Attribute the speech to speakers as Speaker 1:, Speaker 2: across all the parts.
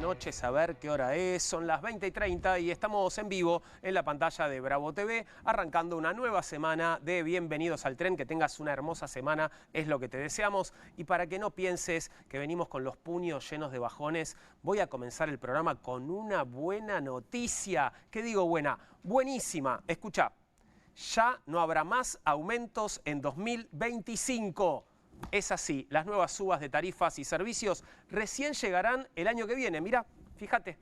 Speaker 1: noches, a ver qué hora es. Son las 20:30 y estamos en vivo en la pantalla de Bravo TV, arrancando una nueva semana de Bienvenidos al Tren. Que tengas una hermosa semana, es lo que te deseamos. Y para que no pienses que venimos con los puños llenos de bajones, voy a comenzar el programa con una buena noticia. ¿Qué digo buena? Buenísima. Escucha, ya no habrá más aumentos en 2025. Es así, las nuevas subas de tarifas y servicios recién llegarán el año que viene. Mirá, fíjate,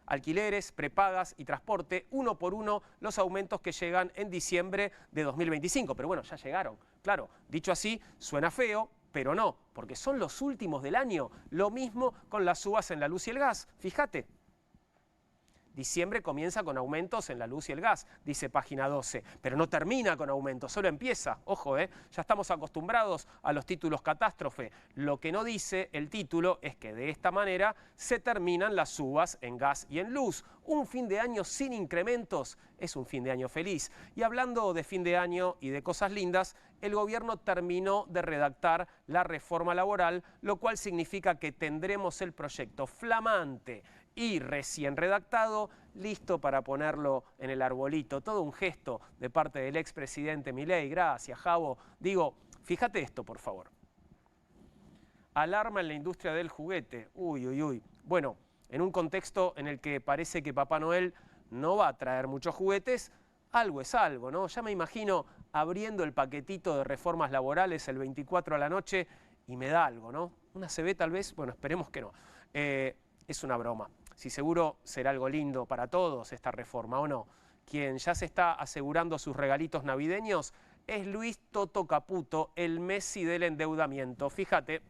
Speaker 1: alquileres, prepagas y transporte, uno por uno los aumentos que llegan en diciembre de 2025. Pero bueno, ya llegaron. Claro, dicho así, suena feo, pero no, porque son los últimos del año. Lo mismo con las subas en la luz y el gas. Fíjate. Diciembre comienza con aumentos en la luz y el gas, dice página 12, pero no termina con aumentos, solo empieza. Ojo, ya estamos acostumbrados a los títulos catástrofe. Lo que no dice el título es que de esta manera se terminan las subas en gas y en luz. Un fin de año sin incrementos es un fin de año feliz. Y hablando de fin de año y de cosas lindas, el gobierno terminó de redactar la reforma laboral, lo cual significa que tendremos el proyecto flamante y recién redactado, listo para ponerlo en el arbolito. Todo un gesto de parte del expresidente Milei. Gracias, Javo. Digo, fíjate esto, por favor. Alarma en la industria del juguete. Uy, uy, uy. Bueno, en un contexto en el que parece que Papá Noel no va a traer muchos juguetes, algo es algo, ¿no? Ya me imagino abriendo el paquetito de reformas laborales el 24 a la noche y me da algo, ¿no? Una CB tal vez, bueno, esperemos que no. Es una broma. Si seguro será algo lindo para todos esta reforma, ¿o no? Quien ya se está asegurando sus regalitos navideños es Luis Toto Caputo, el Messi del endeudamiento. Fíjate,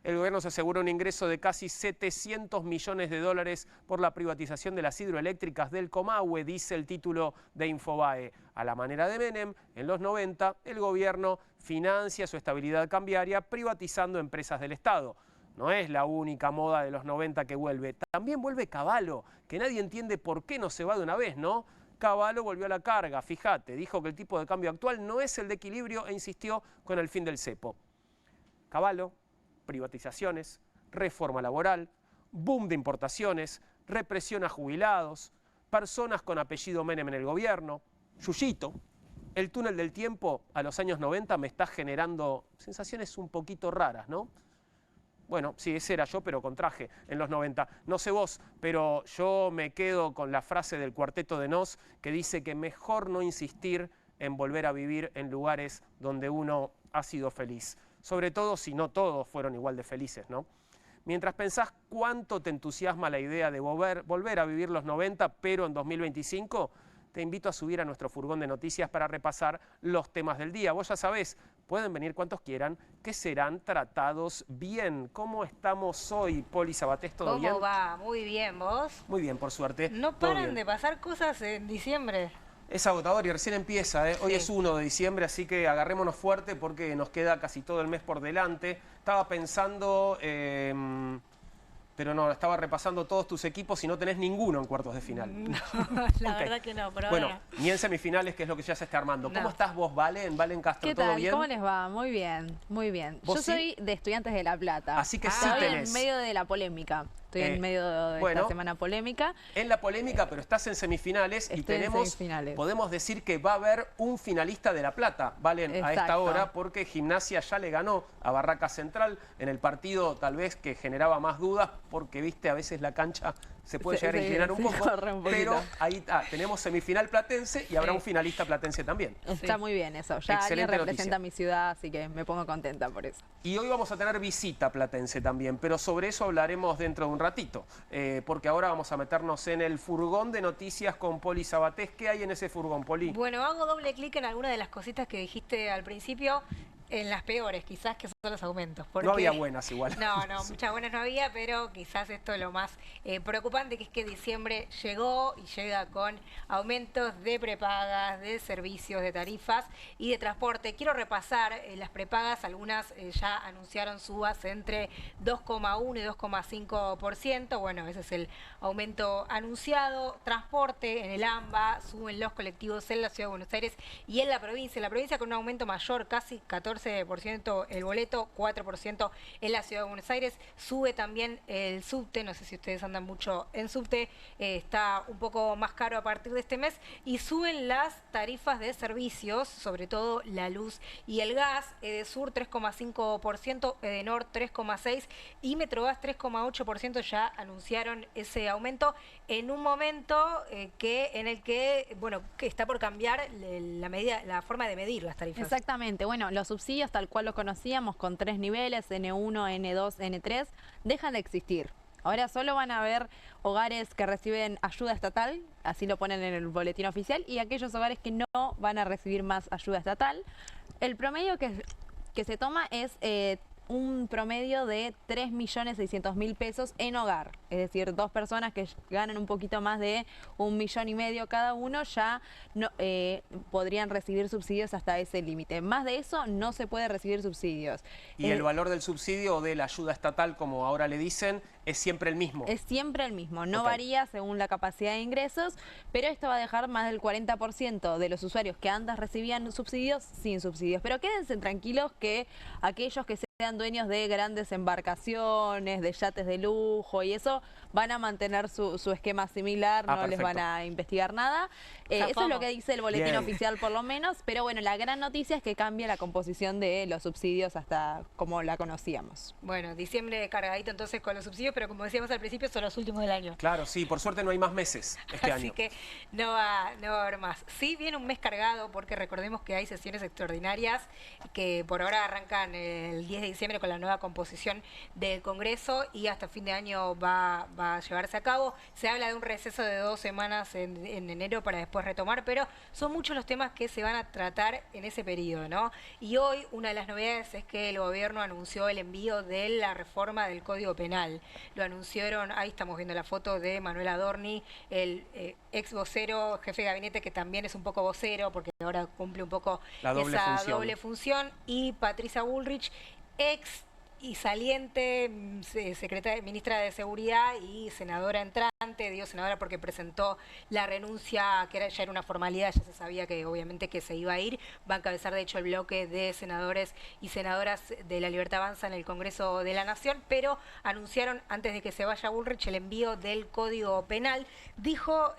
Speaker 1: el gobierno se asegura un ingreso de casi 700 millones de dólares por la privatización de las hidroeléctricas del Comahue, dice el título de Infobae. A la manera de Menem, en los 90, el gobierno financia su estabilidad cambiaria privatizando empresas del Estado. No es la única moda de los 90 que vuelve. También vuelve Cavallo, que nadie entiende por qué no se va de una vez, ¿no? Cavallo volvió a la carga, fíjate, dijo que el tipo de cambio actual no es el de equilibrio e insistió con el fin del cepo. Cavallo, privatizaciones, reforma laboral, boom de importaciones, represión a jubilados, personas con apellido Menem en el gobierno, Yuyito. El túnel del tiempo a los años 90 me está generando sensaciones un poquito raras, ¿no? Bueno, sí, ese era yo, pero con traje en los 90. No sé vos, pero yo me quedo con la frase del Cuarteto de Nos que dice que mejor no insistir en volver a vivir en lugares donde uno ha sido feliz. Sobre todo si no todos fueron igual de felices, ¿no? Mientras pensás cuánto te entusiasma la idea de volver a vivir los 90, pero en 2025, te invito a subir a nuestro furgón de noticias para repasar los temas del día. Vos ya sabés, pueden venir cuantos quieran, que serán tratados bien. ¿Cómo estamos hoy, Poli Sabatés? ¿Todo bien?
Speaker 2: ¿Cómo va? Muy bien, ¿vos?
Speaker 1: Muy bien, por suerte.
Speaker 2: No paran de pasar cosas en diciembre.
Speaker 1: Es agotador y recién empieza, ¿eh? Hoy
Speaker 2: Sí.
Speaker 1: es 1 de diciembre, así que agarrémonos fuerte porque nos queda casi todo el mes por delante. Estaba pensando, pero no, estaba repasando todos tus equipos y no tenés ninguno en cuartos de final.
Speaker 2: No, la verdad que no, pero
Speaker 1: bueno,
Speaker 2: ahora no.
Speaker 1: ni en semifinales, que es lo que ya se está armando. ¿Cómo
Speaker 2: No.
Speaker 1: estás vos, Valen? Valen Castro,
Speaker 3: ¿Qué
Speaker 1: ¿todo
Speaker 3: tal?
Speaker 1: bien?
Speaker 3: ¿Cómo les va? Muy bien, muy bien.
Speaker 1: ¿Vos
Speaker 3: Yo
Speaker 1: sí?
Speaker 3: soy de Estudiantes de La Plata.
Speaker 1: Así que sí
Speaker 3: Estoy
Speaker 1: tenés.
Speaker 3: en medio de la polémica. Estoy en medio de
Speaker 1: bueno,
Speaker 3: esta semana polémica.
Speaker 1: En la polémica, pero estás en semifinales y
Speaker 3: Estoy en
Speaker 1: tenemos,
Speaker 3: semifinales.
Speaker 1: podemos decir que va a haber un finalista de La Plata, Valen, a esta
Speaker 3: Exacto.
Speaker 1: hora, porque Gimnasia ya le ganó a Barraca Central en el partido tal vez que generaba más dudas, porque viste, a veces la cancha se puede llegar a inclinar un poco,
Speaker 3: corre un poquito.
Speaker 1: pero ahí tenemos semifinal platense y habrá
Speaker 3: Sí.
Speaker 1: un finalista platense también.
Speaker 3: Está muy bien eso. Ya alguien
Speaker 1: Excelente
Speaker 3: representa
Speaker 1: noticia.
Speaker 3: mi ciudad, así que me pongo contenta por eso.
Speaker 1: Y hoy vamos a tener visita platense también, pero sobre eso hablaremos dentro de un ratito, porque ahora vamos a meternos en el furgón de noticias con Poli Sabatés. ¿Qué hay en ese furgón, Poli?
Speaker 2: Bueno, hago doble clic en alguna de las cositas que dijiste al principio. En las peores, quizás, que son los aumentos. Porque...
Speaker 1: No había buenas igual.
Speaker 2: No, muchas buenas no había, pero quizás esto es lo más preocupante, que es que diciembre llegó y llega con aumentos de prepagas, de servicios, de tarifas y de transporte. Quiero repasar las prepagas, algunas ya anunciaron subas entre 2,1 y 2,5%. Bueno, ese es el aumento anunciado. Transporte en el AMBA, suben los colectivos en la Ciudad de Buenos Aires y en la provincia. La provincia con un aumento mayor, casi 14%. 14% el boleto, 4% en la Ciudad de Buenos Aires. Sube también el subte, no sé si ustedes andan mucho en subte, está un poco más caro a partir de este mes. Y suben las tarifas de servicios, sobre todo la luz y el gas. Edesur 3,5%, Edenor 3,6% y Metrogas 3,8% ya anunciaron ese aumento en un momento en el que, bueno, que está por cambiar la forma de medir las tarifas.
Speaker 3: Exactamente. Bueno, los subsidios tal cual los conocíamos con 3 niveles, N1, N2, N3, dejan de existir. Ahora solo van a haber hogares que reciben ayuda estatal, así lo ponen en el boletín oficial, y aquellos hogares que no van a recibir más ayuda estatal. El promedio que se toma es un promedio de 3.600.000 pesos en hogar. Es decir, 2 personas que ganan un poquito más de 1,5 millones cada uno ya no, podrían recibir subsidios hasta ese límite. Más de eso no se puede recibir subsidios.
Speaker 1: ¿Y el valor del subsidio o de la ayuda estatal, como ahora le dicen, es siempre el mismo?
Speaker 3: Es siempre el mismo, no
Speaker 1: Ok.
Speaker 3: varía según la capacidad de ingresos, pero esto va a dejar más del 40% de los usuarios que antes recibían subsidios sin subsidios. Pero quédense tranquilos que aquellos que sean dueños de grandes embarcaciones, de yates de lujo y eso, van a mantener su esquema similar, no les van a investigar nada. Eso es lo que dice el boletín
Speaker 1: Bien.
Speaker 3: oficial por lo menos, pero bueno, la gran noticia es que cambia la composición de los subsidios hasta como la conocíamos.
Speaker 2: Bueno, diciembre cargadito entonces con los subsidios, pero como decíamos al principio, son los últimos del año.
Speaker 1: Claro, sí, por suerte no hay más meses este
Speaker 2: Así
Speaker 1: año.
Speaker 2: que no va a haber más. Sí viene un mes cargado porque recordemos que hay sesiones extraordinarias que por ahora arrancan el 10 de diciembre con la nueva composición del Congreso y hasta fin de año va a llevarse a cabo. Se habla de un receso de 2 semanas en enero para después retomar, pero son muchos los temas que se van a tratar en ese periodo, ¿no? Y hoy una de las novedades es que el gobierno anunció el envío de la reforma del Código Penal. Lo anunciaron, ahí estamos viendo la foto de Manuel Adorni, el ex vocero, jefe de gabinete, que también es un poco vocero, porque ahora cumple un poco
Speaker 1: La doble
Speaker 2: esa
Speaker 1: función.
Speaker 2: doble función, y Patricia Bullrich, ex y saliente ministra de Seguridad y senadora entrante, digo senadora porque presentó la renuncia, que ya era una formalidad, ya se sabía que obviamente que se iba a ir, va a encabezar de hecho el bloque de senadores y senadoras de La Libertad Avanza en el Congreso de la Nación, pero antes de que se vaya Bullrich el envío del Código Penal. Dijo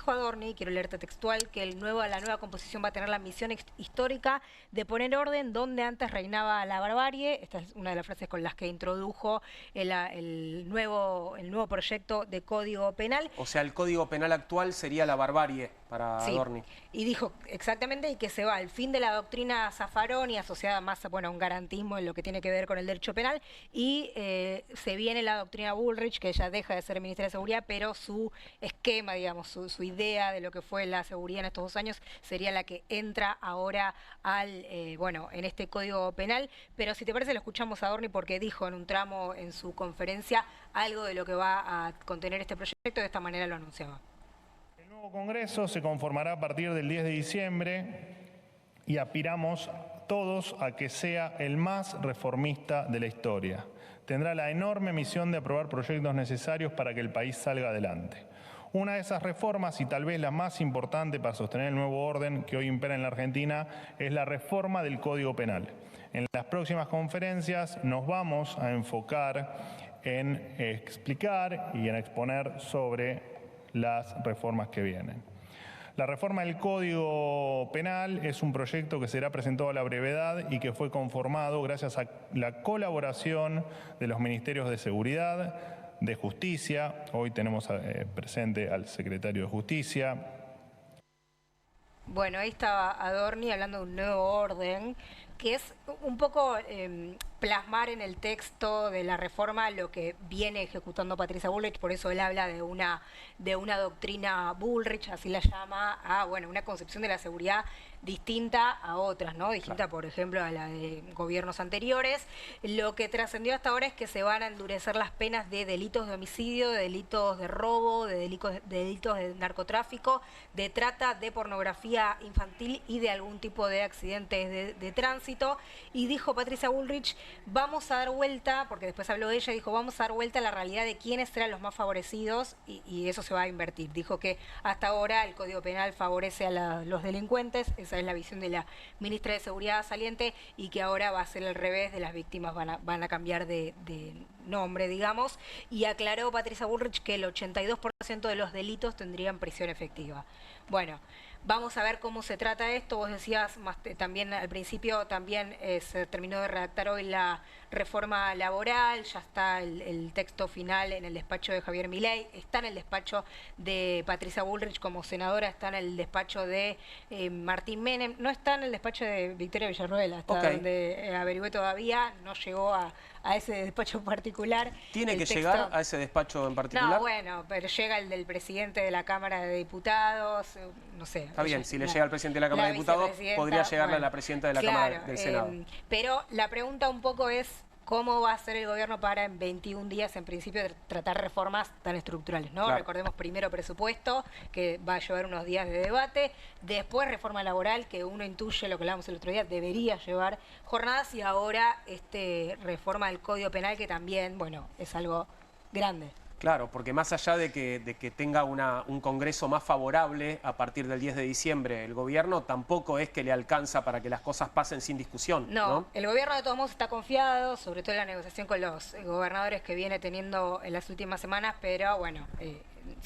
Speaker 2: Adorni, quiero leerte textual, que la nueva composición va a tener la misión histórica de poner orden donde antes reinaba la barbarie. Esta es una de las frases con las que introdujo el nuevo proyecto de Código Penal.
Speaker 1: O sea, el Código Penal actual sería la barbarie para
Speaker 2: Sí,
Speaker 1: Adorni.
Speaker 2: y dijo exactamente y que se va al fin de la doctrina Zaffaroni, asociada más a un garantismo en lo que tiene que ver con el derecho penal, y se viene la doctrina Bullrich, que ella deja de ser ministra de Seguridad, pero su esquema, digamos, su idea de lo que fue la seguridad en estos 2 años sería la que entra ahora en este Código Penal. Pero si te parece, lo escuchamos a Adorni porque dijo en un tramo en su conferencia algo de lo que va a contener este proyecto, de esta manera lo anunciaba.
Speaker 4: El nuevo Congreso se conformará a partir del 10 de diciembre y aspiramos todos a que sea el más reformista de la historia. Tendrá la enorme misión de aprobar proyectos necesarios para que el país salga adelante. Una de esas reformas, y tal vez la más importante para sostener el nuevo orden que hoy impera en la Argentina, es la reforma del Código Penal. En las próximas conferencias nos vamos a enfocar en explicar y en exponer sobre las reformas que vienen. La reforma del Código Penal es un proyecto que será presentado a la brevedad y que fue conformado gracias a la colaboración de los Ministerios de Seguridad, de Justicia. Hoy tenemos presente al secretario de Justicia.
Speaker 2: Bueno, ahí estaba Adorni hablando de un nuevo orden, que es un poco plasmar en el texto de la reforma lo que viene ejecutando Patricia Bullrich, por eso él habla de una doctrina Bullrich, así la llama, a una concepción de la seguridad distinta a otras, ¿no? Distinta, por ejemplo, a la de gobiernos anteriores. Lo que trascendió hasta ahora es que se van a endurecer las penas de delitos de homicidio, de delitos de robo, de delitos de narcotráfico, de trata, de pornografía infantil y de algún tipo de accidentes de tránsito. Ejército, y dijo Patricia Bullrich, vamos a dar vuelta, porque después habló ella, dijo, vamos a dar vuelta a la realidad de quiénes eran los más favorecidos y eso se va a invertir. Dijo que hasta ahora el Código Penal favorece a los delincuentes, esa es la visión de la ministra de Seguridad saliente, y que ahora va a ser al revés, de las víctimas van a cambiar de nombre, digamos, y aclaró Patricia Bullrich que el 82% de los delitos tendrían prisión efectiva. Bueno, vamos a ver cómo se trata esto. Vos decías también al principio, también se terminó de redactar hoy la reforma laboral, ya está el texto final en el despacho de Javier Milei, está en el despacho de Patricia Bullrich como senadora, está en el despacho de Martín Menem, no está en el despacho de Victoria Villarruel, hasta donde averigüé todavía, no llegó a ese despacho en particular.
Speaker 1: ¿Tiene que llegar a ese despacho en particular?
Speaker 2: No, bueno, pero llega el del presidente de la Cámara de Diputados, no sé.
Speaker 1: Está bien, si le llega al presidente de la Cámara de Diputados, podría llegarle a la presidenta de la Cámara del Senado.
Speaker 2: Pero la pregunta un poco es, ¿cómo va a hacer el gobierno para en 21 días, en principio, tratar reformas tan estructurales, ¿no? Recordemos primero presupuesto, que va a llevar unos días de debate, después reforma laboral, que uno intuye, lo que hablábamos el otro día, debería llevar jornadas, y ahora reforma del Código Penal, que también, bueno, es algo grande.
Speaker 1: Claro, porque más allá de que tenga un Congreso más favorable a partir del 10 de diciembre, el gobierno tampoco es que le alcanza para que las cosas pasen sin discusión. No,
Speaker 2: el gobierno de todos modos está confiado, sobre todo en la negociación con los gobernadores que viene teniendo en las últimas semanas, pero bueno,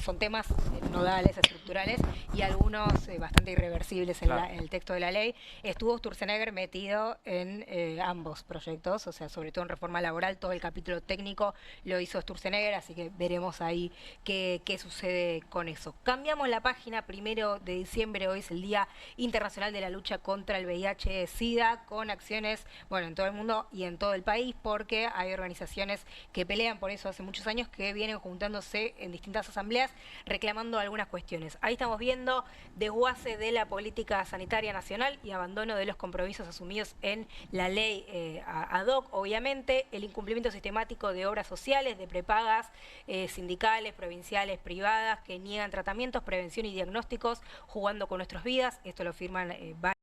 Speaker 2: son temas nodales, estructurales y algunos bastante irreversibles en el texto de la ley. Estuvo Sturzenegger metido en ambos proyectos, o sea, sobre todo en reforma laboral, todo el capítulo técnico lo hizo Sturzenegger, así que veremos ahí qué sucede con eso. Cambiamos la página, 1 de diciembre, hoy es el Día Internacional de la Lucha contra el VIH-Sida, con acciones, bueno, en todo el mundo y en todo el país, porque hay organizaciones que pelean por eso hace muchos años, que vienen juntándose en distintas asambleas reclamando algunas cuestiones. Ahí estamos viendo desguace de la política sanitaria nacional y abandono de los compromisos asumidos en la ley ad hoc, obviamente, el incumplimiento sistemático de obras sociales, de prepagas sindicales, provinciales, privadas, que niegan tratamientos, prevención y diagnósticos, jugando con nuestras vidas. Esto lo firman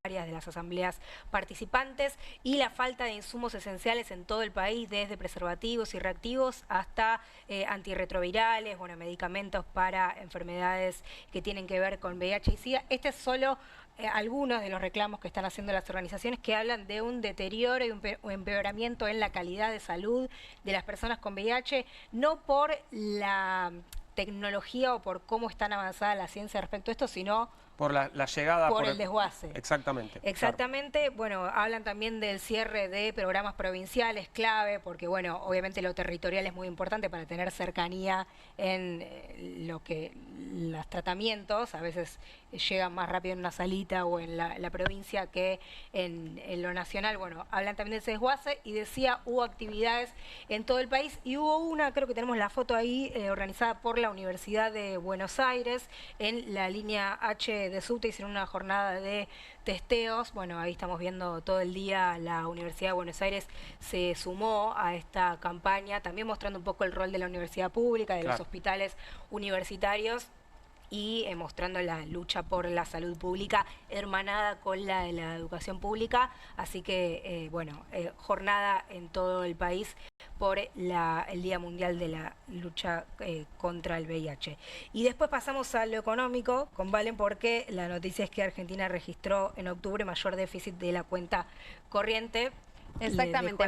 Speaker 2: varias de las asambleas participantes, y la falta de insumos esenciales en todo el país, desde preservativos y reactivos hasta antirretrovirales, bueno, medicamentos para enfermedades que tienen que ver con VIH y SIDA. Este es solo algunos de los reclamos que están haciendo las organizaciones, que hablan de un deterioro y un empeoramiento en la calidad de salud de las personas con VIH, no por la tecnología o por cómo están avanzada la ciencia respecto a esto, sino
Speaker 1: por la llegada...
Speaker 2: Por el desguace.
Speaker 1: Exactamente.
Speaker 2: Exactamente. Claro. Bueno, hablan también del cierre de programas provinciales clave, porque, bueno, obviamente lo territorial es muy importante para tener cercanía en lo que los tratamientos, a veces llegan más rápido en una salita o en la provincia que en lo nacional. Bueno, hablan también de ese desguace, y decía, hubo actividades en todo el país, y hubo una, creo que tenemos la foto ahí, organizada por la Universidad de Buenos Aires, en la línea H de subte, hicieron una jornada de testeos. Bueno, ahí estamos viendo todo el día, la Universidad de Buenos Aires se sumó a esta campaña, también mostrando un poco el rol de la universidad pública, de los hospitales universitarios, y mostrando la lucha por la salud pública hermanada con la de la educación pública. Así que, jornada en todo el país por el Día Mundial de la Lucha contra el VIH. Y después pasamos a lo económico con Valen, porque la noticia es que Argentina registró en octubre mayor déficit de la cuenta corriente.
Speaker 3: Exactamente,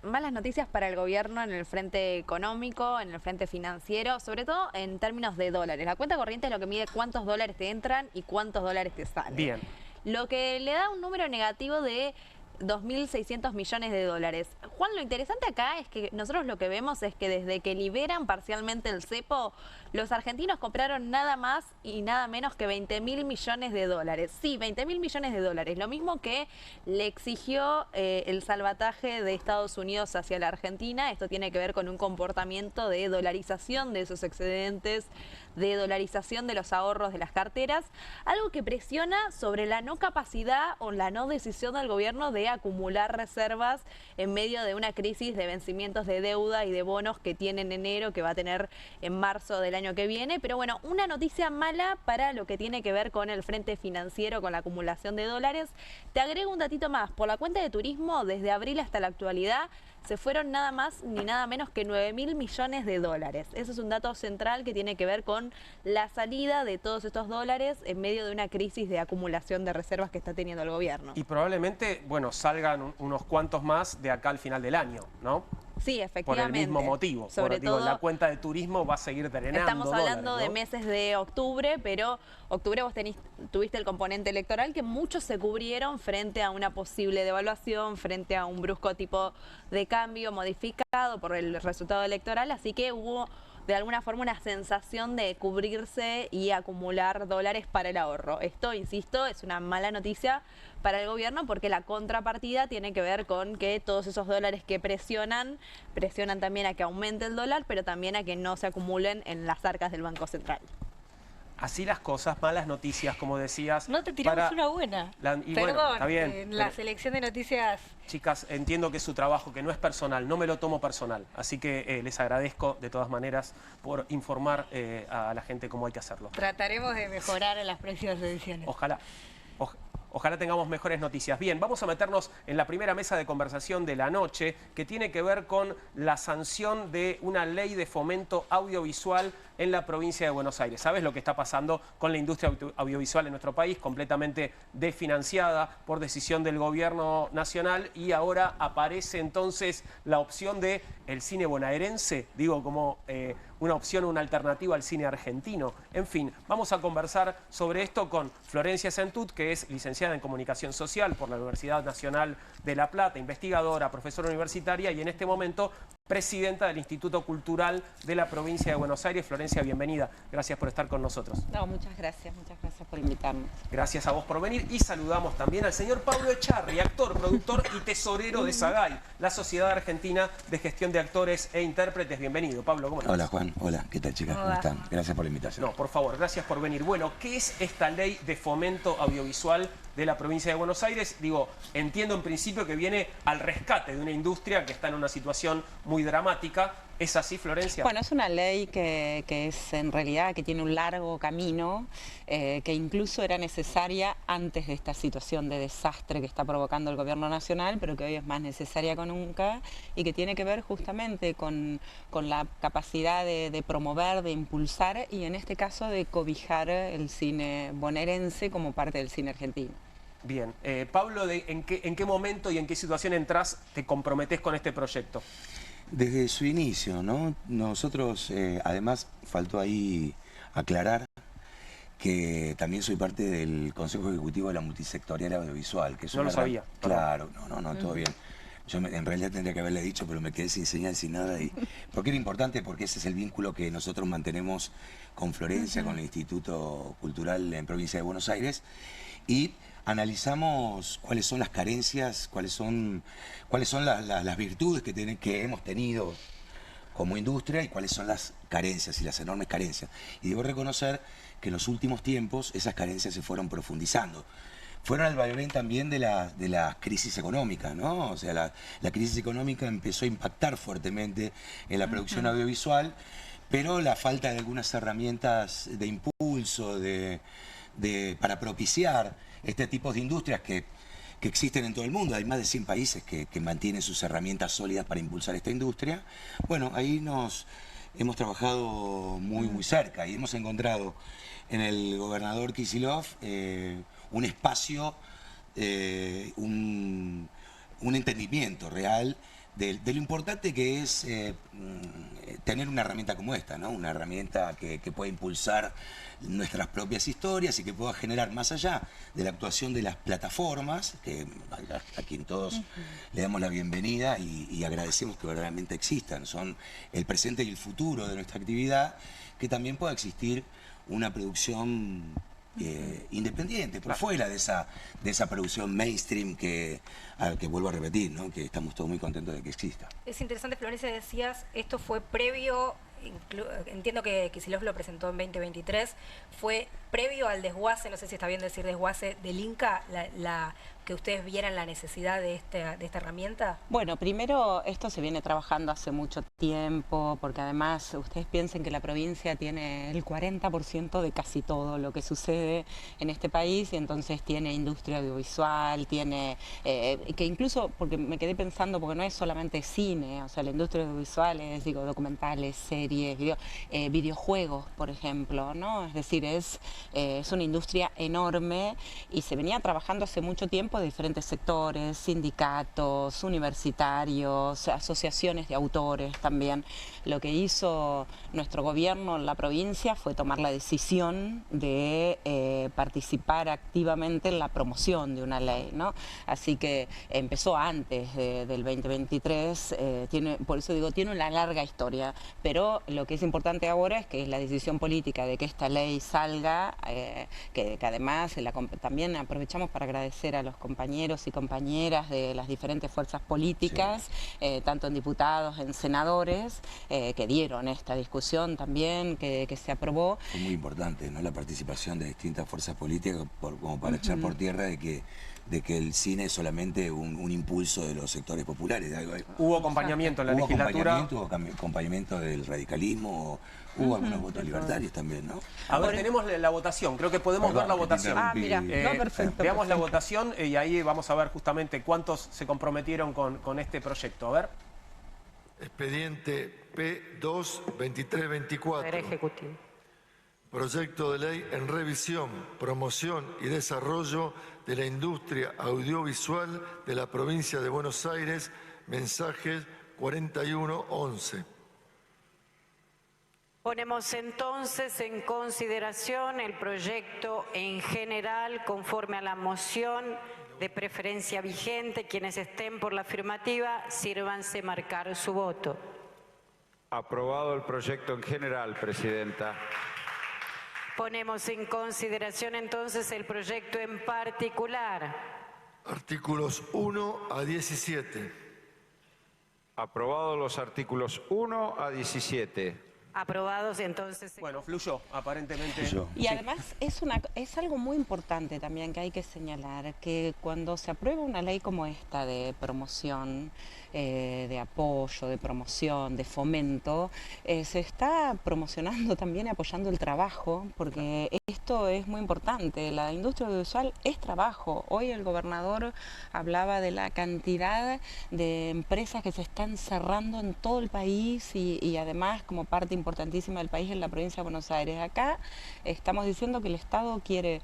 Speaker 3: malas noticias para el gobierno en el frente económico, en el frente financiero, sobre todo en términos de dólares. La cuenta corriente es lo que mide cuántos dólares te entran y cuántos dólares te salen.
Speaker 1: Bien.
Speaker 3: Lo que le da un número negativo de 2.600 millones de dólares. Juan, lo interesante acá es que nosotros lo que vemos es que desde que liberan parcialmente el cepo, los argentinos compraron nada más y nada menos que 20.000 millones de dólares. Sí, 20.000 millones de dólares. Lo mismo que le exigió el salvataje de Estados Unidos hacia la Argentina. Esto tiene que ver con un comportamiento de dolarización de esos excedentes, de dolarización de los ahorros de las carteras, algo que presiona sobre la no capacidad o la no decisión del gobierno de acumular reservas en medio de una crisis de vencimientos de deuda y de bonos que tiene en enero, que va a tener en marzo del año que viene. Pero bueno, una noticia mala para lo que tiene que ver con el frente financiero, con la acumulación de dólares. Te agrego un datito más. Por la cuenta de turismo, desde abril hasta la actualidad, se fueron nada más ni nada menos que 9.000 millones de dólares. Eso es un dato central que tiene que ver con la salida de todos estos dólares en medio de una crisis de acumulación de reservas que está teniendo el gobierno.
Speaker 1: Y probablemente, bueno, salgan unos cuantos más de acá al final del año, ¿no?
Speaker 3: Sí, efectivamente.
Speaker 1: Por el mismo motivo.
Speaker 3: Sobre todo,
Speaker 1: la cuenta de turismo va a seguir drenando
Speaker 3: estamos hablando
Speaker 1: dólares, ¿no?
Speaker 3: de meses de octubre, pero octubre vos tuviste el componente electoral que muchos se cubrieron frente a una posible devaluación, frente a un brusco tipo de cambio modificado por el resultado electoral, así que hubo de alguna forma una sensación de cubrirse y acumular dólares para el ahorro. Esto, insisto, es una mala noticia para el gobierno porque la contrapartida tiene que ver con que todos esos dólares que presionan también a que aumente el dólar, pero también a que no se acumulen en las arcas del Banco Central.
Speaker 1: Así las cosas, malas noticias, como decías.
Speaker 2: No te tiramos una buena.
Speaker 1: Perdón,
Speaker 2: bueno,
Speaker 1: está bien.
Speaker 2: La selección de noticias...
Speaker 1: Chicas, entiendo que es su trabajo, que no es personal, no me lo tomo personal. Así que les agradezco de todas maneras por informar a la gente cómo hay que hacerlo.
Speaker 2: Trataremos de mejorar en las próximas ediciones.
Speaker 1: Ojalá. Ojalá tengamos mejores noticias. Bien, vamos a meternos en la primera mesa de conversación de la noche, que tiene que ver con la sanción de una ley de fomento audiovisual en la provincia de Buenos Aires. ¿Sabes lo que está pasando con la industria audiovisual en nuestro país? Completamente desfinanciada por decisión del gobierno nacional, y ahora aparece entonces la opción de el cine bonaerense, digo, como una opción, una alternativa al cine argentino. En fin, vamos a conversar sobre esto con Florencia Sentut, que es licenciada en Comunicación Social por la Universidad Nacional de La Plata, investigadora, profesora universitaria y en este momento presidenta del Instituto Cultural de la provincia de Buenos Aires. Florencia, bienvenida. Gracias por estar con nosotros.
Speaker 5: No, muchas gracias por invitarnos.
Speaker 1: Gracias a vos por venir, y saludamos también al señor Pablo Echarri, actor, productor y tesorero de SAGAI, la Sociedad Argentina de Gestión de Actores e Intérpretes. Bienvenido, Pablo. ¿Cómo estás?
Speaker 6: Hola, Juan. Hola, ¿qué tal, chicas? ¿Cómo están? Gracias por la invitación.
Speaker 1: No, por favor, gracias por venir. Bueno, ¿qué es esta ley de fomento audiovisual de la provincia de Buenos Aires? Digo, entiendo en principio que viene al rescate de una industria que está en una situación muy dramática. ¿Es así, Florencia?
Speaker 5: Bueno, es una ley que es en realidad que tiene un largo camino, que incluso era necesaria antes de esta situación de desastre que está provocando el gobierno nacional, pero que hoy es más necesaria que nunca, y que tiene que ver justamente con la capacidad de promover, de impulsar y en este caso de cobijar el cine bonaerense como parte del cine argentino.
Speaker 1: Bien. Pablo, ¿en qué momento y en qué situación te comprometés con este proyecto?
Speaker 6: Desde su inicio, ¿no? Nosotros, además, faltó ahí aclarar que también soy parte del Consejo Ejecutivo de la Multisectorial Audiovisual. Que es
Speaker 1: no lo sabía.
Speaker 6: Claro, no, todo bien. Yo en realidad tendría que haberle dicho, pero me quedé sin señal, sin nada. Porque era importante, porque ese es el vínculo que nosotros mantenemos con Florencia, con el Instituto Cultural en Provincia de Buenos Aires. Y analizamos cuáles son las carencias, cuáles son las virtudes que hemos tenido como industria y cuáles son las carencias y las enormes carencias. Y debo reconocer que en los últimos tiempos esas carencias se fueron profundizando. Fueron al vaivén también de la crisis económica, ¿no? O sea, la crisis económica empezó a impactar fuertemente en la producción audiovisual, pero la falta de algunas herramientas de impulso, para propiciar este tipo de industrias que existen en todo el mundo. Hay más de 100 países que mantienen sus herramientas sólidas para impulsar esta industria. Bueno, ahí hemos trabajado muy cerca y hemos encontrado en el gobernador Kicillof un espacio, un entendimiento real de lo importante que es tener una herramienta como esta, ¿no? Una herramienta que pueda impulsar nuestras propias historias y que pueda generar, más allá de la actuación de las plataformas, que a quien todos le damos la bienvenida y agradecemos que verdaderamente existan, son el presente y el futuro de nuestra actividad, que también pueda existir una producción independiente, por fuera de esa producción mainstream que vuelvo a repetir, ¿no? Que estamos todos muy contentos de que exista.
Speaker 2: Es interesante, Florencia, decías, esto fue previo entiendo que Kicillof lo presentó en 2023, fue previo al desguace, no sé si está bien decir desguace, del Inca, que ustedes vieran la necesidad de esta herramienta?
Speaker 5: Bueno, primero esto se viene trabajando hace mucho tiempo, porque además ustedes piensen que la provincia tiene el 40% de casi todo lo que sucede en este país, y entonces tiene industria audiovisual, tiene, que incluso, porque me quedé pensando, porque no es solamente cine, o sea, la industria audiovisual es, digo, documentales, series, videojuegos, por ejemplo, ¿no? Es decir, es una industria enorme y se venía trabajando hace mucho tiempo de diferentes sectores, sindicatos, universitarios, asociaciones de autores también. Lo que hizo nuestro gobierno en la provincia fue tomar la decisión de participar activamente en la promoción de una ley, ¿no? Así que empezó antes del 2023, por eso digo, tiene una larga historia, pero lo que es importante ahora es que la decisión política de que esta ley salga, que además también aprovechamos para agradecer a los compañeros y compañeras de las diferentes fuerzas políticas, sí, tanto en diputados, en senadores, que dieron esta discusión también, que se aprobó.
Speaker 6: Fue muy importante, ¿no?, la participación de distintas fuerzas políticas como para echar por tierra de que el cine es solamente un impulso de los sectores populares.
Speaker 1: Hubo acompañamiento en la legislatura.
Speaker 6: Hubo acompañamiento del radicalismo, hubo algunos votos libertarios también, ¿no?
Speaker 1: A ver, tenemos la votación, creo que podemos ver la votación.
Speaker 5: Mira, no, perfecto.
Speaker 1: Veamos la votación y ahí vamos a ver justamente cuántos se comprometieron con este proyecto. A ver.
Speaker 7: Expediente P2-2324.
Speaker 2: Poder Ejecutivo.
Speaker 7: Proyecto de ley en revisión, promoción y desarrollo de la industria audiovisual de la provincia de Buenos Aires, mensajes 4111.
Speaker 8: Ponemos entonces en consideración el proyecto en general conforme a la moción de preferencia vigente. Quienes estén por la afirmativa, sírvanse marcar su voto.
Speaker 9: Aprobado el proyecto en general, Presidenta.
Speaker 8: Ponemos en consideración entonces el proyecto en particular.
Speaker 7: Artículos 1 a 17.
Speaker 9: Aprobados los artículos 1 a 17.
Speaker 8: Aprobados entonces.
Speaker 1: Bueno, fluyó, aparentemente.
Speaker 5: Y además es algo muy importante también que hay que señalar, que cuando se aprueba una ley como esta de promoción, de apoyo, de promoción, de fomento, se está promocionando también y apoyando el trabajo, porque esto es muy importante. La industria audiovisual es trabajo. Hoy el gobernador hablaba de la cantidad de empresas que se están cerrando en todo el país y además como parte importantísima del país en la provincia de Buenos Aires. Acá estamos diciendo que el Estado quiere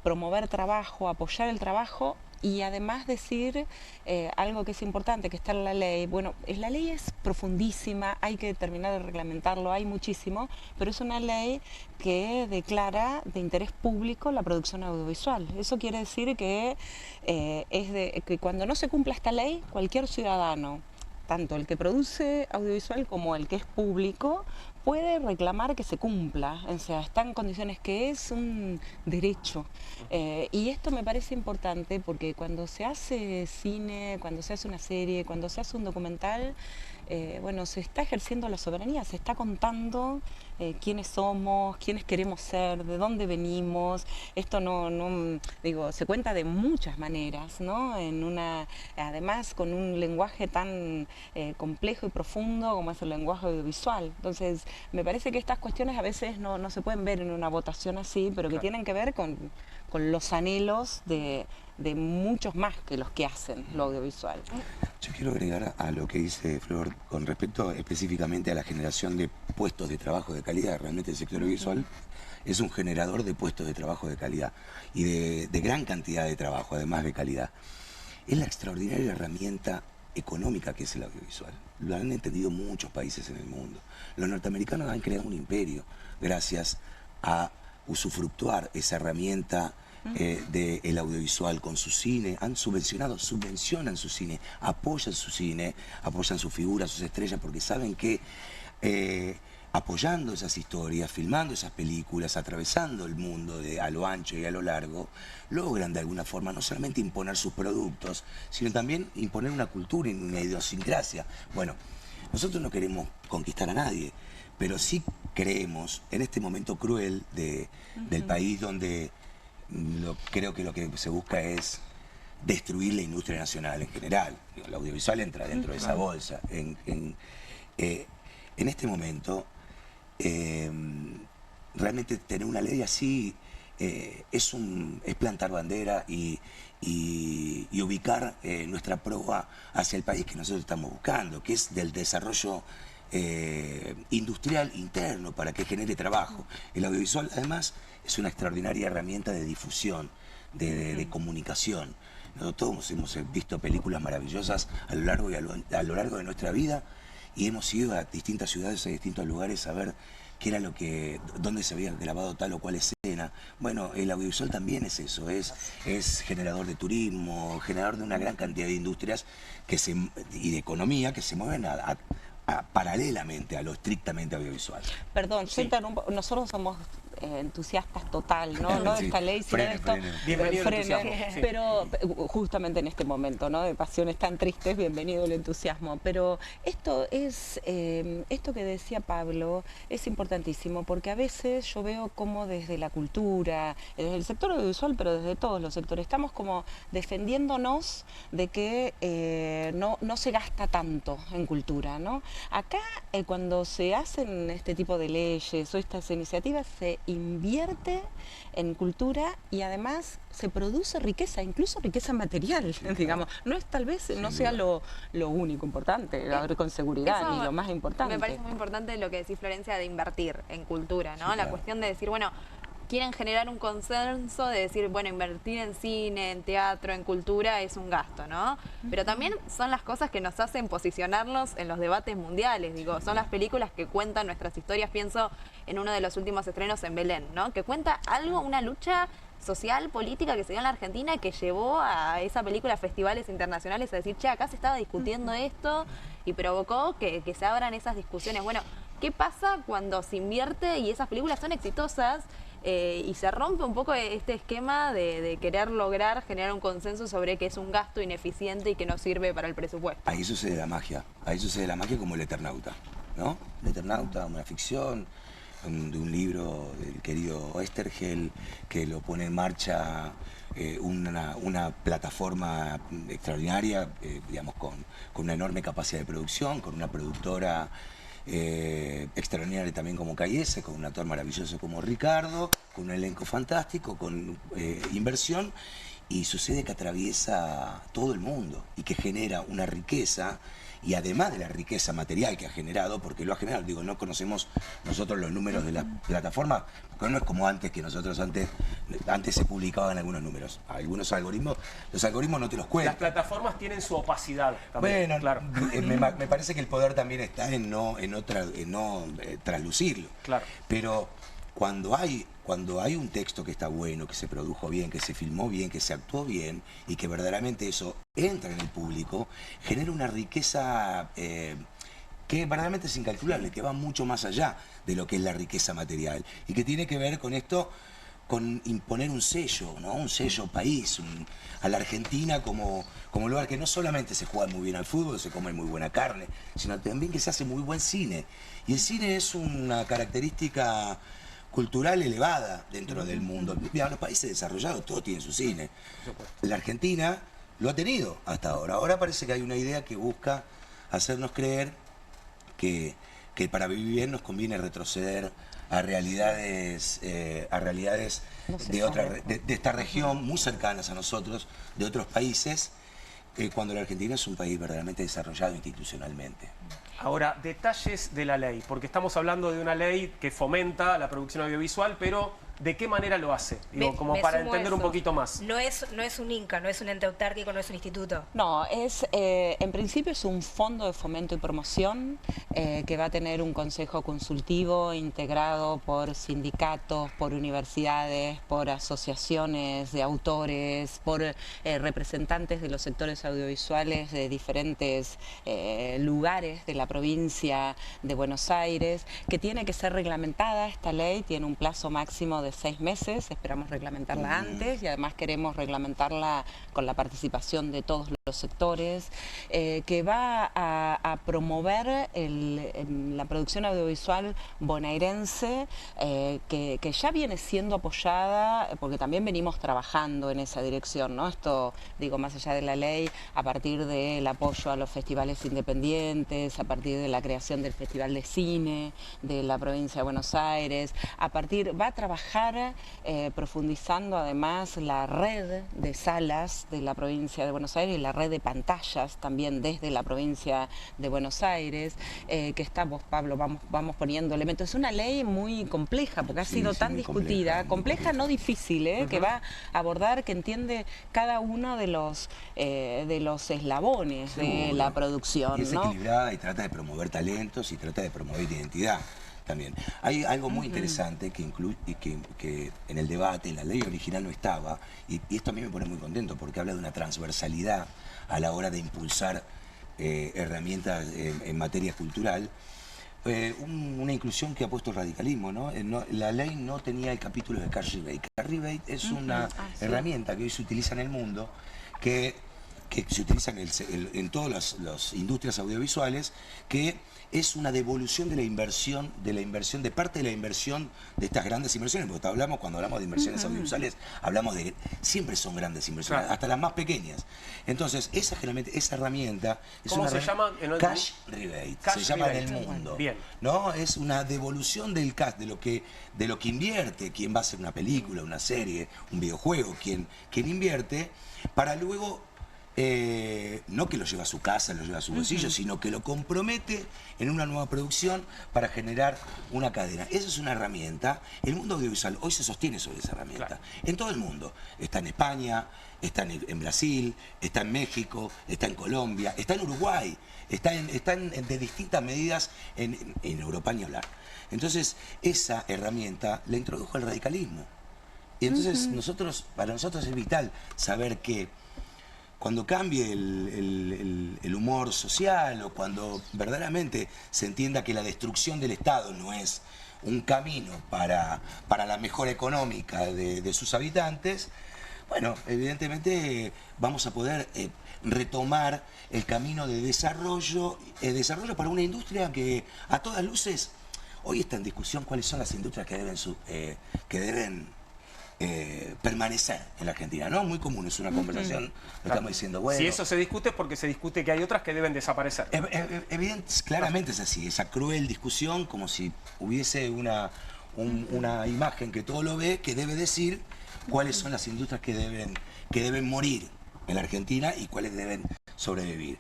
Speaker 5: promover trabajo, apoyar el trabajo y además decir algo que es importante, que está en la ley. Bueno, la ley es profundísima, hay que terminar de reglamentarlo, hay muchísimo, pero es una ley que declara de interés público la producción audiovisual. Eso quiere decir que, que cuando no se cumpla esta ley, cualquier ciudadano, tanto el que produce audiovisual como el que es público, puede reclamar que se cumpla, o sea, está en condiciones que es un derecho. Y esto me parece importante porque cuando se hace cine, cuando se hace una serie, cuando se hace un documental, bueno, se está ejerciendo la soberanía, se está contando quiénes somos, quiénes queremos ser, de dónde venimos. Esto digo, se cuenta de muchas maneras, ¿no? Además con un lenguaje tan complejo y profundo como es el lenguaje audiovisual. Entonces, me parece que estas cuestiones a veces no se pueden ver en una votación así, pero que tienen que ver con los anhelos de muchos más que los que hacen lo audiovisual.
Speaker 6: Yo quiero agregar a lo que dice Flor con respecto específicamente a la generación de puestos de trabajo de calidad. Realmente el sector audiovisual es un generador de puestos de trabajo de calidad y de gran cantidad de trabajo, además de calidad. Es la extraordinaria herramienta económica que es el audiovisual. Lo han entendido muchos países en el mundo. Los norteamericanos han creado un imperio gracias a usufructuar esa herramienta del audiovisual con su cine. Subvencionan su cine, apoyan su cine, apoyan sus figuras, sus estrellas, porque saben que apoyando esas historias, filmando esas películas, atravesando el mundo a lo ancho y a lo largo, logran de alguna forma no solamente imponer sus productos, sino también imponer una cultura y una idiosincrasia. Bueno, Nosotros no queremos conquistar a nadie, pero sí creemos en este momento cruel del país donde creo que lo que se busca es destruir la industria nacional en general. El audiovisual entra dentro de esa bolsa. En este momento, realmente tener una ley así es plantar bandera y ubicar nuestra proa hacia el país que nosotros estamos buscando, que es del desarrollo industrial interno para que genere trabajo. El audiovisual, además, es una extraordinaria herramienta de difusión, de comunicación. Nosotros todos hemos visto películas maravillosas a lo largo de nuestra vida y hemos ido a distintas ciudades, a distintos lugares a ver qué era dónde se había grabado tal o cual escena. Bueno, el audiovisual también es eso, es generador de turismo, generador de una gran cantidad de industrias y de economía que se mueven paralelamente a lo estrictamente audiovisual.
Speaker 5: Perdón,
Speaker 6: Sí.
Speaker 5: nosotros somos entusiastas total, ¿no? No de
Speaker 6: Sí.
Speaker 5: esta ley, sino de esto.
Speaker 1: Bienvenido el
Speaker 5: Frene,
Speaker 1: entusiasmo, sí.
Speaker 5: Pero justamente en este momento, ¿no? De pasiones tan tristes, bienvenido el entusiasmo. Pero esto que decía Pablo es importantísimo, porque a veces yo veo como desde la cultura, desde el sector audiovisual, pero desde todos los sectores, estamos como defendiéndonos de que no se gasta tanto en cultura, ¿no? Acá, cuando se hacen este tipo de leyes o estas iniciativas, se invierte en cultura y además se produce riqueza, incluso riqueza material, digamos. No es tal vez, no sea lo único importante, con seguridad,
Speaker 3: Eso
Speaker 5: ni lo más importante.
Speaker 3: Me parece muy importante lo que decís, Florencia, de invertir en cultura, ¿no?
Speaker 6: Sí,
Speaker 3: La
Speaker 6: claro.
Speaker 3: cuestión de decir, bueno, quieren generar un consenso de decir, bueno, invertir en cine, en teatro, en cultura es un gasto, ¿no? Pero también son las cosas que nos hacen posicionarnos en los debates mundiales, digo, son las películas que cuentan nuestras historias. Pienso en uno de los últimos estrenos en Belén, ¿no? Que cuenta algo, una lucha social, política que se dio en la Argentina que llevó a esa película a festivales internacionales a decir, che, acá se estaba discutiendo esto, y provocó que se abran esas discusiones. Bueno, ¿qué pasa cuando se invierte y esas películas son exitosas? Y se rompe un poco este esquema de querer lograr generar un consenso sobre que es un gasto ineficiente y que no sirve para el presupuesto.
Speaker 6: Ahí sucede la magia como El Eternauta, ¿no? El Eternauta, una ficción de un libro del querido Oesterhel, que lo pone en marcha una plataforma extraordinaria, digamos, con una enorme capacidad de producción, con una productora extraordinaria también como Cayese, con un actor maravilloso como Ricardo, con un elenco fantástico, con inversión, y sucede que atraviesa todo el mundo y que genera una riqueza, y además de la riqueza material que ha generado, porque lo ha generado, digo, no conocemos nosotros los números de la plataforma, porque no es como antes, que nosotros antes se publicaban algunos números, algunos algoritmos, los algoritmos no te los
Speaker 1: Las
Speaker 6: cuentan.
Speaker 1: plataformas tienen su opacidad también.
Speaker 6: Bueno,
Speaker 1: claro.
Speaker 6: me parece que el poder también está en no traslucirlo.
Speaker 1: Claro.
Speaker 6: Pero cuando hay un texto que está bueno, que se produjo bien, que se filmó bien, que se actuó bien y que verdaderamente eso entra en el público, genera una riqueza que verdaderamente es incalculable, que va mucho más allá de lo que es la riqueza material y que tiene que ver con esto, con imponer un sello, ¿no? Un sello país, a la Argentina como lugar que no solamente se juega muy bien al fútbol, se come muy buena carne, sino también que se hace muy buen cine. Y el cine es una característica cultural elevada dentro del mundo. Mira, los países desarrollados todos tienen su cine. La Argentina lo ha tenido hasta ahora. Ahora parece que hay una idea que busca hacernos creer que para vivir bien nos conviene retroceder a realidades de esta región, muy cercanas a nosotros, de otros países, cuando la Argentina es un país verdaderamente desarrollado institucionalmente.
Speaker 1: Ahora, detalles de la ley, porque estamos hablando de una ley que fomenta la producción audiovisual, pero ¿de qué manera lo hace? Digo, como para
Speaker 2: sumo
Speaker 1: entender un
Speaker 2: eso.
Speaker 1: poquito más.
Speaker 2: No es un INCA, no es un ente autárquico, no es un instituto.
Speaker 5: No, en principio es un fondo de fomento y promoción que va a tener un consejo consultivo integrado por sindicatos, por universidades, por asociaciones de autores, por representantes de los sectores audiovisuales de diferentes lugares de la provincia de Buenos Aires, que tiene que ser reglamentada. Esta ley tiene un plazo máximo de 6 meses, esperamos reglamentarla antes y además queremos reglamentarla con la participación de todos los los sectores, que va a promover la producción audiovisual bonaerense, que ya viene siendo apoyada, porque también venimos trabajando en esa dirección, ¿no? Esto, digo, más allá de la ley, a partir del apoyo a los festivales independientes, a partir de la creación del Festival de Cine de la provincia de Buenos Aires, va a trabajar profundizando además la red de salas de la provincia de Buenos Aires y la red de pantallas también desde la provincia de Buenos Aires, que estamos, Pablo, vamos poniendo elementos. Es una ley muy compleja porque ha sido tan discutida, compleja no difícil, que va a abordar, que entiende cada uno de los eslabones de la producción.
Speaker 6: Y es equilibrada y trata de promover talentos y trata de promover identidad. También. Hay algo muy interesante que en el debate, en la ley original no estaba, y esto a mí me pone muy contento porque habla de una transversalidad a la hora de impulsar herramientas en materia cultural. Una inclusión que ha puesto el radicalismo, ¿no? La ley no tenía el capítulo de cash rebate. Cash rebate es una herramienta que hoy se utiliza en el mundo, que se utiliza en todas las industrias audiovisuales, que es una devolución de la inversión, de parte de la inversión de estas grandes inversiones, porque cuando hablamos de inversiones audiovisuales, hablamos de, siempre son grandes inversiones, hasta las más pequeñas. Entonces, esa herramienta es
Speaker 1: ¿cómo se llama?
Speaker 6: Cash rebate, se llama en el mundo.
Speaker 1: Bien.
Speaker 6: ¿No? Es una devolución del cash, de lo que invierte quien va a hacer una película, una serie, un videojuego, quien invierte, para luego no que lo lleva a su casa, lo lleva a su bolsillo, sino que lo compromete en una nueva producción para generar una cadena. Esa es una herramienta. El mundo audiovisual hoy se sostiene sobre esa herramienta. Claro. En todo el mundo. Está en España, está en Brasil, está en México, está en Colombia, está en Uruguay, están de distintas medidas en Europa ni hablar. Entonces, esa herramienta la introdujo el radicalismo. Y entonces para nosotros es vital saber que cuando cambie el humor social, o cuando verdaderamente se entienda que la destrucción del Estado no es un camino para la mejora económica de sus habitantes, bueno, evidentemente vamos a poder retomar el camino de desarrollo para una industria que a todas luces hoy está en discusión cuáles son las industrias que deben permanecer en la Argentina, ¿no? Muy común, es una conversación, estamos diciendo, bueno...
Speaker 1: Si eso se discute es porque se discute que hay otras que deben desaparecer.
Speaker 6: Claramente es así, esa cruel discusión, como si hubiese una imagen que todo lo ve, que debe decir cuáles son las industrias que deben morir en la Argentina y cuáles deben sobrevivir.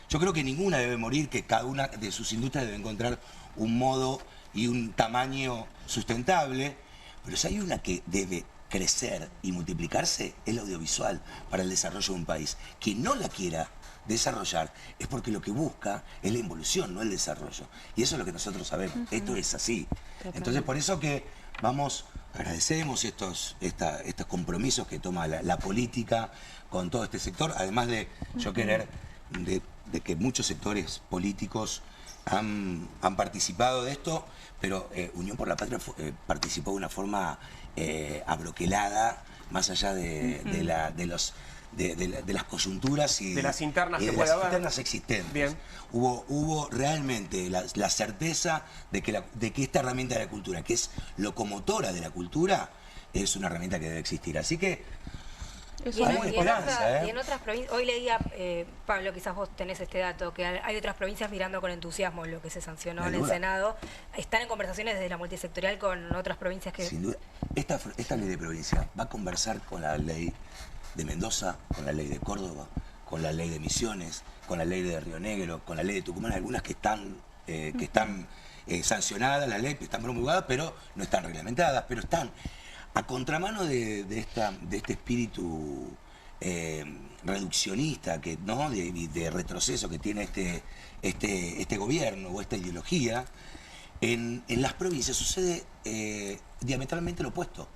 Speaker 6: Yo creo que ninguna debe morir, que cada una de sus industrias debe encontrar un modo y un tamaño sustentable, pero si hay una que debe crecer y multiplicarse, es la audiovisual para el desarrollo de un país. Quien no la quiera desarrollar es porque lo que busca es la involución, no el desarrollo. Y eso es lo que nosotros sabemos. Esto es así. Entonces, por eso que agradecemos estos compromisos que toma la política con todo este sector, además de yo querer de que muchos sectores políticos han participado de esto, pero Unión por la Patria participó de una forma abroquelada, más allá de las coyunturas y
Speaker 1: de las internas
Speaker 6: y
Speaker 1: que
Speaker 6: de
Speaker 1: puede
Speaker 6: las
Speaker 1: haber.
Speaker 6: internas existentes.
Speaker 1: Bien.
Speaker 6: Hubo realmente la certeza de que esta herramienta de la cultura, que es locomotora de la cultura, es una herramienta que debe existir. Así que
Speaker 2: y en otras provincias, hoy leía, Pablo, quizás vos tenés este dato, que hay otras provincias mirando con entusiasmo lo que se sancionó en el Senado. ¿Están en conversaciones desde la multisectorial con otras provincias que...?
Speaker 6: Sin duda. Esta ley de provincia va a conversar con la ley de Mendoza, con la ley de Córdoba, con la ley de Misiones, con la ley de Río Negro, con la ley de Tucumán, algunas que están sancionadas, las leyes están promulgadas, pero no están reglamentadas, pero están a contramano de este espíritu reduccionista, de retroceso que tiene este gobierno o esta ideología. En las provincias sucede diametralmente lo opuesto.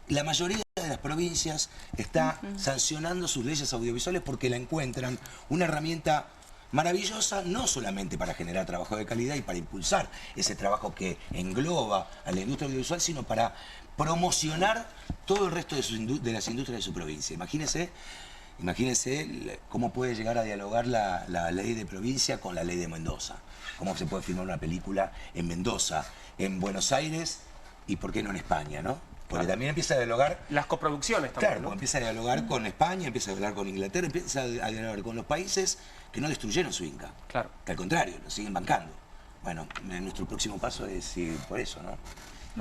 Speaker 6: La mayoría de las provincias está sancionando sus leyes audiovisuales porque la encuentran una herramienta maravillosa, no solamente para generar trabajo de calidad y para impulsar ese trabajo que engloba a la industria audiovisual, sino para promocionar todo el resto de las industrias de su provincia. Imagínense Imagínense cómo puede llegar a dialogar la ley de provincia con la ley de Mendoza. Cómo se puede filmar una película en Mendoza, en Buenos Aires y por qué no en España, ¿no? Porque también empieza a dialogar...
Speaker 1: Las coproducciones también,
Speaker 6: Claro,
Speaker 1: ¿no?
Speaker 6: empieza a dialogar con España, empieza a dialogar con Inglaterra, empieza a dialogar con los países que no destruyeron su Inca.
Speaker 1: Claro.
Speaker 6: Que al contrario, lo siguen bancando. Bueno, nuestro próximo paso es ir por eso, ¿no?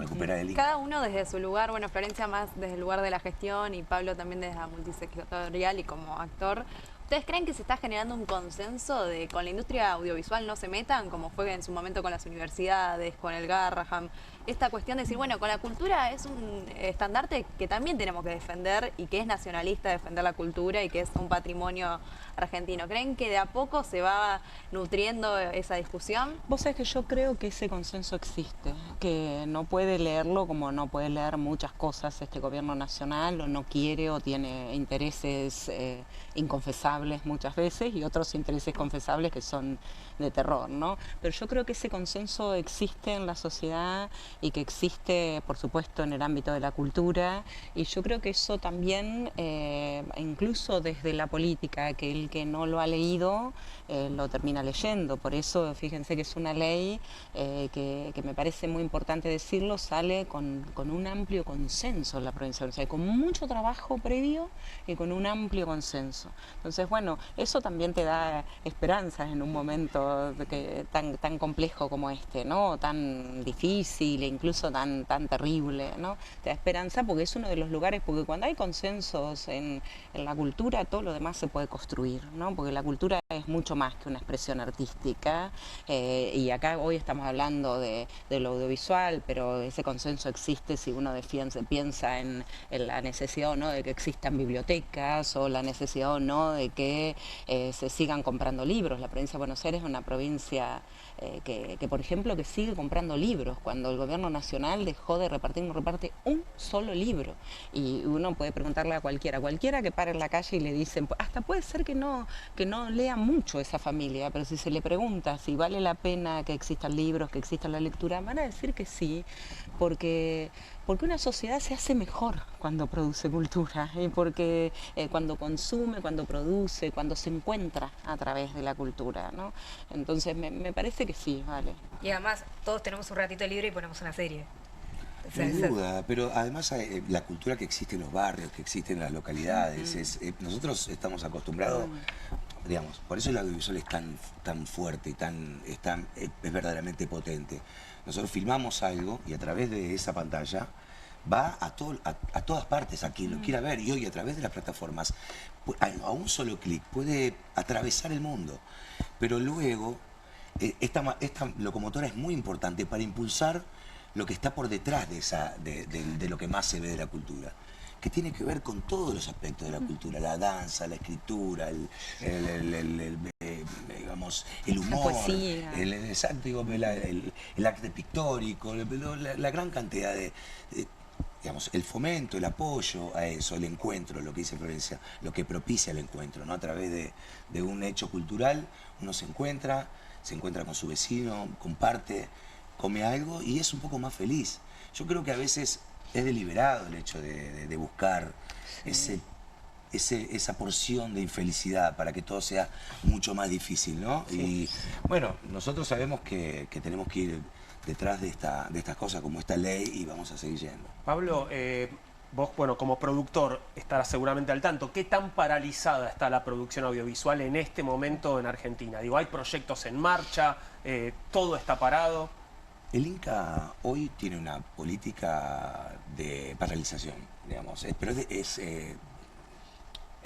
Speaker 6: Recuperar el Inca.
Speaker 3: Cada uno desde su lugar, bueno, Florencia más desde el lugar de la gestión y Pablo también desde la multisectorial y como actor. ¿Ustedes creen que se está generando un consenso de con la industria audiovisual no se metan, como fue en su momento con las universidades, con el Garraham? Esta cuestión de decir, bueno, con la cultura es un estandarte que también tenemos que defender y que es nacionalista defender la cultura y que es un patrimonio argentino. ¿Creen que de a poco se va nutriendo esa discusión?
Speaker 5: Vos sabés que yo creo que ese consenso existe, que no puede leerlo como no puede leer muchas cosas este gobierno nacional, o no quiere o tiene intereses inconfesables muchas veces y otros intereses confesables que son de terror, ¿no? Pero yo creo que ese consenso existe en la sociedad y que existe, por supuesto, en el ámbito de la cultura, y yo creo que eso también, incluso desde la política, que el que no lo ha leído lo termina leyendo. Por eso, fíjense que es una ley que me parece muy importante decirlo, sale con un amplio consenso en la provincia de Buenos Aires, con mucho trabajo previo y con un amplio consenso. Entonces, bueno, eso también te da esperanzas en un momento tan complejo como este, ¿no? Tan difícil e incluso tan terrible, ¿no? Te da esperanza porque es uno de los lugares, porque cuando hay consensos en la cultura, todo lo demás se puede construir, ¿no? Porque la cultura es mucho más que una expresión artística, y acá hoy estamos hablando de lo audiovisual, pero ese consenso existe si uno piensa en la necesidad o no de que existan bibliotecas, o la necesidad o no de que se sigan comprando libros. La provincia de Buenos Aires es una provincia que, por ejemplo, que sigue comprando libros, cuando el gobierno nacional dejó de repartir, no reparte un solo libro. Y uno puede preguntarle a cualquiera que pare en la calle y le dicen, hasta puede ser que no lea mucho esa familia, pero si se le pregunta si vale la pena que existan libros, que exista la lectura, van a decir que sí, porque una sociedad se hace mejor cuando produce cultura, y porque cuando consume, cuando produce, cuando se encuentra a través de la cultura, ¿no? Entonces me parece que sí, vale.
Speaker 2: Y además todos tenemos un ratito libre y ponemos una serie.
Speaker 6: Sin duda, pero además la cultura que existe en los barrios, que existe en las localidades, nosotros estamos acostumbrados, digamos, por eso el audiovisual es tan fuerte y es verdaderamente potente. Nosotros filmamos algo y a través de esa pantalla va a todas partes, a quien lo quiera ver, y hoy a través de las plataformas, a un solo clic, puede atravesar el mundo. Pero luego, esta locomotora es muy importante para impulsar lo que está por detrás de lo que más se ve de la cultura, que tiene que ver con todos los aspectos de la cultura, la danza, la escritura, digamos, el humor,
Speaker 5: la poesía,
Speaker 6: el arte pictórico, la gran cantidad digamos, el fomento, el apoyo a eso, el encuentro, lo que dice Florencia, lo que propicia el encuentro, ¿no? A través de un hecho cultural, uno se encuentra con su vecino, comparte, come algo y es un poco más feliz. Yo creo que a veces es deliberado el hecho de buscar esa porción de infelicidad para que todo sea mucho más difícil, ¿no? Sí. Y bueno, nosotros sabemos que tenemos que ir detrás de estas cosas como esta ley y vamos a seguir yendo.
Speaker 1: Pablo, vos, bueno, como productor estarás seguramente al tanto. ¿Qué tan paralizada está la producción audiovisual en este momento en Argentina? Digo, ¿hay proyectos en marcha? ¿Todo está parado?
Speaker 6: El Inca hoy tiene una política de paralización, digamos, pero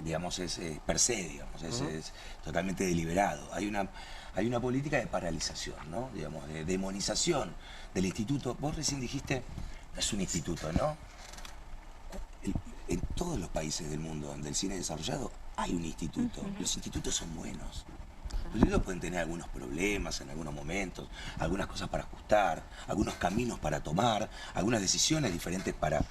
Speaker 6: digamos, es per se, digamos, es totalmente deliberado. Hay una política de paralización, ¿no? Digamos, de demonización del instituto. Vos recién dijiste, es un instituto, ¿no? En todos los países del mundo donde el cine es desarrollado hay un instituto. Los institutos son buenos. Los institutos pueden tener algunos problemas en algunos momentos, algunas cosas para ajustar, algunos caminos para tomar, algunas decisiones diferentes para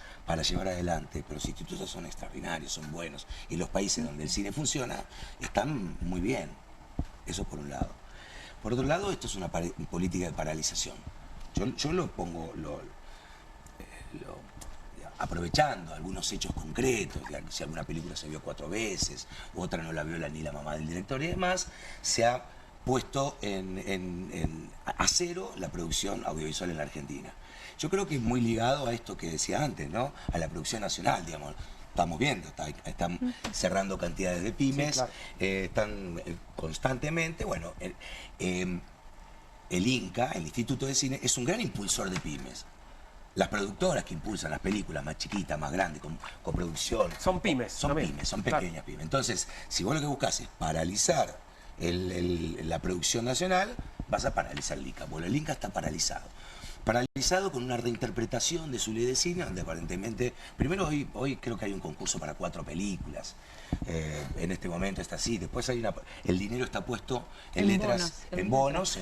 Speaker 6: llevar adelante, pero los institutos son extraordinarios, son buenos, y los países donde el cine funciona están muy bien. Eso por un lado. Por otro lado, esto es una política de paralización. Yo lo pongo, aprovechando algunos hechos concretos, si alguna película se vio 4 veces, otra no la vio ni la mamá del director y demás, se ha puesto a cero la producción audiovisual en la Argentina. Yo creo que es muy ligado a esto que decía antes, ¿no? A la producción nacional, digamos. Estamos viendo, están cerrando cantidades de pymes, sí, claro. Están constantemente, bueno, el INCA, el Instituto de Cine, es un gran impulsor de pymes. Las productoras que impulsan las películas más chiquitas, más grandes, con producción.
Speaker 1: Son pymes.
Speaker 6: Son pymes, son pequeñas, claro, pymes. Entonces, si vos lo que buscas es paralizar la producción nacional, vas a paralizar el INCA. Bueno, el INCA está paralizado. Paralizado con una reinterpretación de su ley de cine, donde aparentemente, primero hoy creo que hay un concurso para 4 películas, en este momento está así, después hay el dinero está puesto en letras, en bonos,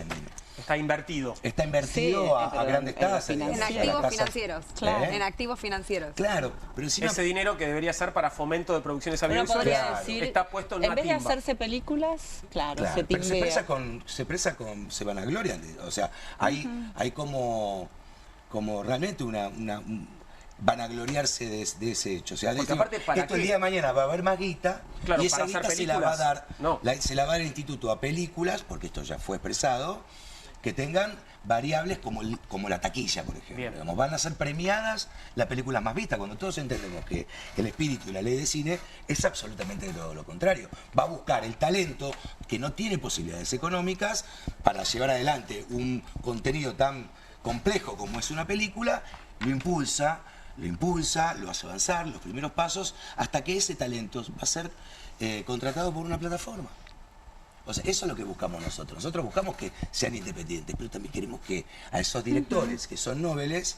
Speaker 1: está invertido.
Speaker 6: Está invertido, sí, a grandes tasas.
Speaker 3: En activos financieros, claro. En activos financieros.
Speaker 6: Claro, pero si
Speaker 1: ese dinero que debería ser para fomento de producciones audiovisuales, claro, está puesto en una timba.
Speaker 5: En vez de hacerse películas, claro, se
Speaker 6: pero se vanagloria, o sea, hay como realmente vanagloriarse de ese hecho. O sea, aparte, esto el día de mañana va a haber más guita, claro, y esa guita se la va a dar, se la va a dar el instituto a películas, porque esto ya fue expresado, que tengan variables como la taquilla, por ejemplo. Digamos, van a ser premiadas las películas más vistas, cuando todos entendemos que el espíritu de la ley de cine es absolutamente todo lo contrario. Va a buscar el talento que no tiene posibilidades económicas para llevar adelante un contenido tan complejo como es una película, lo impulsa, lo hace avanzar, los primeros pasos, hasta que ese talento va a ser contratado por una plataforma. O sea, eso es lo que buscamos nosotros. Nosotros buscamos que sean independientes, pero también queremos que a esos directores que son noveles,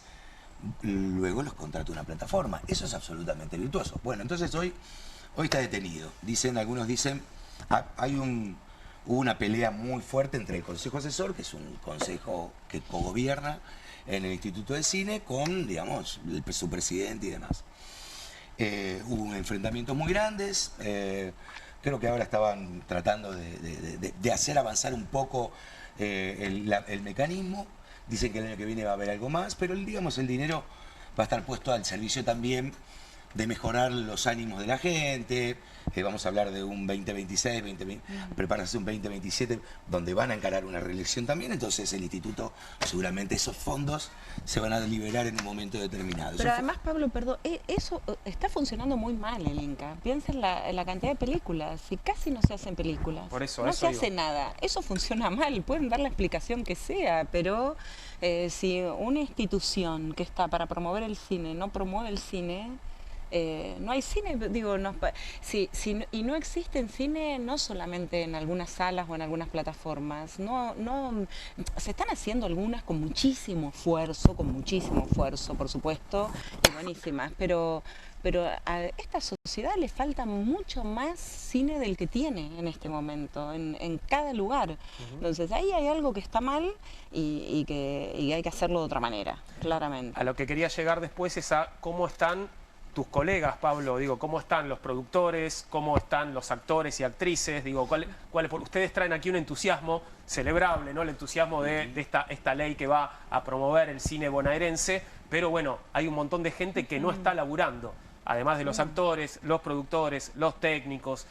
Speaker 6: luego los contrate una plataforma. Eso es absolutamente virtuoso. Bueno, entonces hoy está detenido. Algunos dicen, hubo una pelea muy fuerte entre el Consejo Asesor, que es un consejo que cogobierna en el Instituto de Cine, con, digamos, su presidente y demás. Hubo enfrentamientos muy grandes. Creo que ahora estaban tratando de hacer avanzar un poco el mecanismo. Dicen que el año que viene va a haber algo más, pero digamos el dinero va a estar puesto al servicio también de mejorar los ánimos de la gente. Vamos a hablar de un 2026, prepárase un 2027, donde van a encarar una reelección también. Entonces el instituto, seguramente esos fondos se van a liberar en un momento determinado.
Speaker 5: Pero además, Pablo, perdón, eso está funcionando muy mal el INCA. Piensa en la cantidad de películas, y casi no se hacen películas.
Speaker 1: Por eso,
Speaker 5: no se hace nada. Eso funciona mal, pueden dar la explicación que sea, pero si una institución que está para promover el cine no promueve el cine, no hay cine, digo, y no existe cine no solamente en algunas salas o en algunas plataformas, se están haciendo algunas con muchísimo esfuerzo, por supuesto, y buenísimas, pero a esta sociedad le falta mucho más cine del que tiene en este momento, en cada lugar. Entonces ahí hay algo que está mal y hay que hacerlo de otra manera, claramente.
Speaker 1: A lo que quería llegar después es a cómo están tus colegas, Pablo, digo, cómo están los productores, cómo están los actores y actrices, digo, ustedes traen aquí un entusiasmo celebrable, ¿no? El entusiasmo de esta ley que va a promover el cine bonaerense, pero bueno, hay un montón de gente que no está laburando, además de los actores, los productores, los técnicos.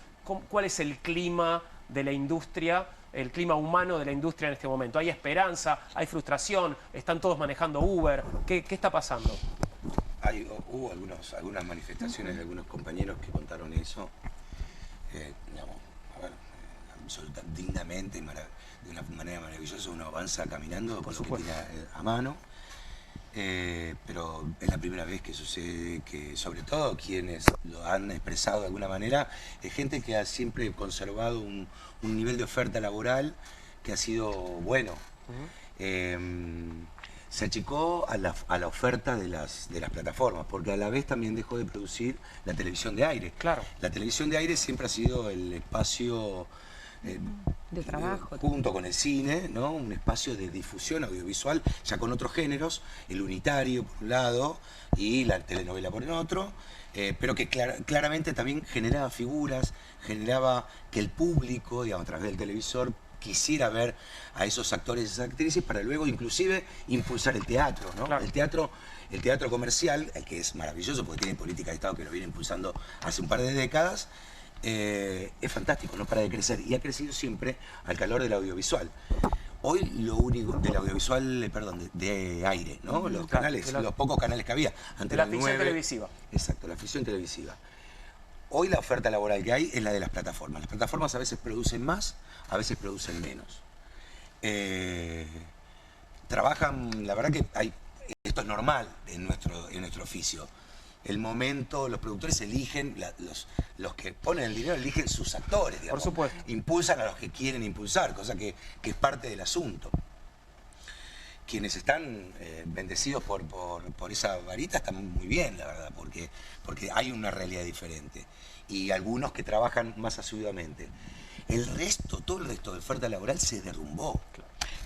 Speaker 1: ¿Cuál es el clima de la industria, el clima humano de la industria en este momento? ¿Hay esperanza? ¿Hay frustración? ¿Están todos manejando Uber? ¿Qué está pasando?
Speaker 6: Hubo algunas manifestaciones de algunos compañeros que contaron eso, digamos, dignamente, de una manera maravillosa. Uno avanza caminando por lo que tiene a mano, pero es la primera vez que sucede que, sobre todo quienes lo han expresado de alguna manera, es gente que ha siempre conservado un nivel de oferta laboral que ha sido bueno. Se achicó a la oferta de las plataformas, porque a la vez también dejó de producir la televisión de aire.
Speaker 1: Claro.
Speaker 6: La televisión de aire siempre ha sido el espacio
Speaker 5: de trabajo,
Speaker 6: junto con el cine, ¿no? Un espacio de difusión audiovisual, ya con otros géneros, el unitario por un lado y la telenovela por el otro, pero que claramente también generaba figuras, generaba que el público, digamos, a través del televisor, quisiera ver a esos actores y esas actrices para luego inclusive impulsar el teatro, ¿no?
Speaker 1: Claro.
Speaker 6: El teatro comercial, el que es maravilloso porque tiene política de Estado que lo viene impulsando hace un par de décadas, es fantástico, no para de crecer y ha crecido siempre al calor del audiovisual. Hoy lo único del audiovisual, perdón, de aire, ¿no? Los canales, los pocos canales que había. Antes
Speaker 1: De la
Speaker 6: eran
Speaker 1: ficción
Speaker 6: 9.
Speaker 1: televisiva.
Speaker 6: Exacto, la ficción televisiva. Hoy la oferta laboral que hay es la de las plataformas. Las plataformas a veces producen más, a veces producen menos. Trabajan, la verdad que esto es normal en nuestro oficio. El momento, los productores eligen, los que ponen el dinero eligen sus actores, digamos.
Speaker 1: Por supuesto.
Speaker 6: Impulsan a los que quieren impulsar, cosa que es parte del asunto. Quienes están bendecidos por esa varita están muy bien, la verdad, porque hay una realidad diferente. Y algunos que trabajan más asiduamente. Todo el resto de oferta laboral se derrumbó.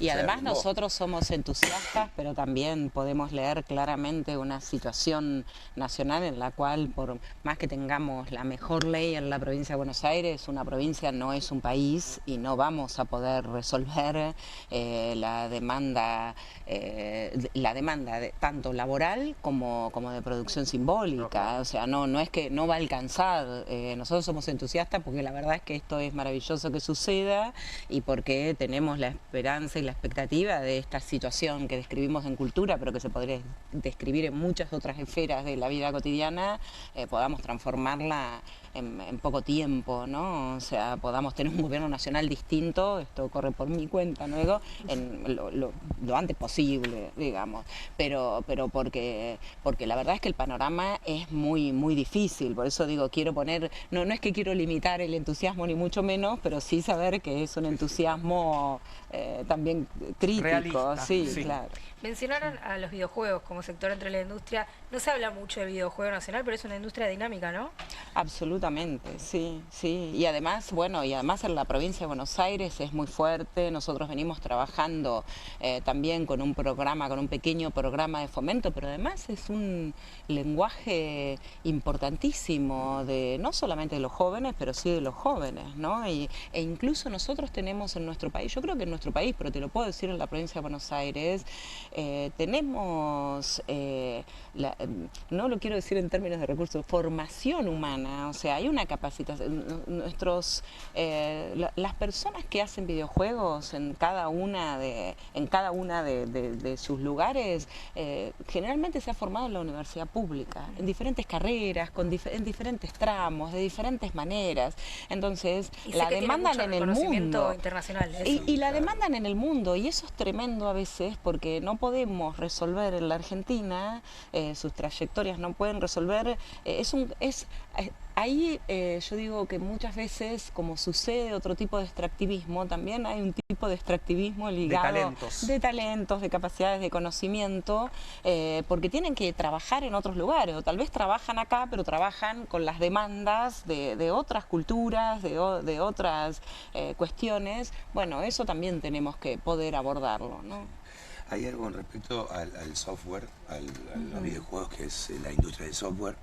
Speaker 5: Y además nosotros somos entusiastas, pero también podemos leer claramente una situación nacional en la cual, por más que tengamos la mejor ley en la provincia de Buenos Aires, una provincia no es un país y no vamos a poder resolver la demanda tanto laboral como de producción simbólica. O sea, no es que no va a alcanzar. Nosotros somos entusiastas porque la verdad es que esto es maravilloso que suceda y porque tenemos la esperanza y la expectativa de esta situación que describimos en cultura, pero que se podría describir en muchas otras esferas de la vida cotidiana, podamos transformarla en poco tiempo, ¿no? O sea, podamos tener un gobierno nacional distinto, esto corre por mi cuenta luego, en lo antes posible, digamos. Pero porque la verdad es que el panorama es muy, muy difícil, por eso digo, quiero poner, no es que quiero limitar el entusiasmo ni mucho menos, pero sí saber que es un entusiasmo también crítico.
Speaker 1: Realista,
Speaker 5: sí,
Speaker 1: sí.
Speaker 5: Claro.
Speaker 2: Mencionaron a los videojuegos como sector entre la industria. No se habla mucho del videojuego nacional, pero es una industria dinámica, ¿no?
Speaker 5: Absolutamente, sí. Y además, en la provincia de Buenos Aires es muy fuerte. Nosotros venimos trabajando también con un pequeño programa de fomento, pero además es un lenguaje importantísimo no solamente de los jóvenes, pero sí de los jóvenes, ¿no? E incluso nosotros tenemos en nuestro país, yo creo que en nuestro país, pero te lo puedo decir en la provincia de Buenos Aires, tenemos, no lo quiero decir en términos de recursos, formación humana, o sea, hay una capacitación. Las personas que hacen videojuegos en cada una de sus lugares, generalmente se ha formado en la universidad pública, en diferentes carreras, en diferentes tramos, de diferentes maneras. Entonces, la demandan en el mundo.
Speaker 2: Internacional,
Speaker 5: y la demandan en el mundo, y eso es tremendo a veces, porque no podemos resolver en la Argentina, sus trayectorias no pueden resolver, ahí yo digo que muchas veces, como sucede otro tipo de extractivismo, también hay un tipo de extractivismo ligado de talentos, de capacidades de conocimiento, porque tienen que trabajar en otros lugares, o tal vez trabajan acá, pero trabajan con las demandas de otras culturas, de otras cuestiones. Bueno, eso también tenemos que poder abordarlo, ¿no?
Speaker 6: Hay algo con respecto al software, a los videojuegos, que es la industria del software,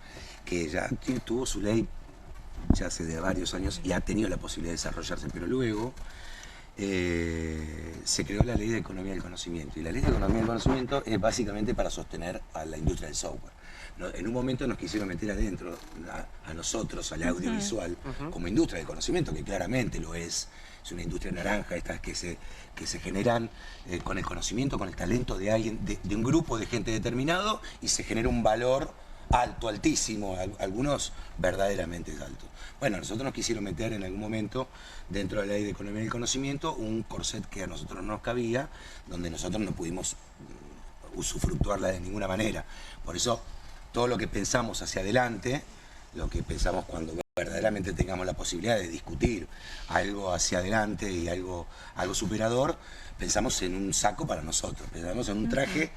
Speaker 6: que ya tuvo su ley ya hace de varios años y ha tenido la posibilidad de desarrollarse, pero luego se creó la Ley de Economía del Conocimiento, y la Ley de Economía del Conocimiento es básicamente para sostener a la industria del software. En un momento nos quisieron meter adentro a nosotros, al audiovisual, como industria del conocimiento, que claramente lo es. Es una industria naranja, estas que se generan con el conocimiento, con el talento de alguien, de un grupo de gente determinado, y se genera un valor alto, altísimo, algunos verdaderamente altos. Bueno, nosotros nos quisieron meter en algún momento, dentro de la Ley de Economía del Conocimiento, un corset que a nosotros no nos cabía, donde nosotros no pudimos usufructuarla de ninguna manera. Por eso, todo lo que pensamos hacia adelante, lo que pensamos cuando verdaderamente tengamos la posibilidad de discutir algo hacia adelante y algo superador, pensamos en un saco para nosotros, pensamos en un traje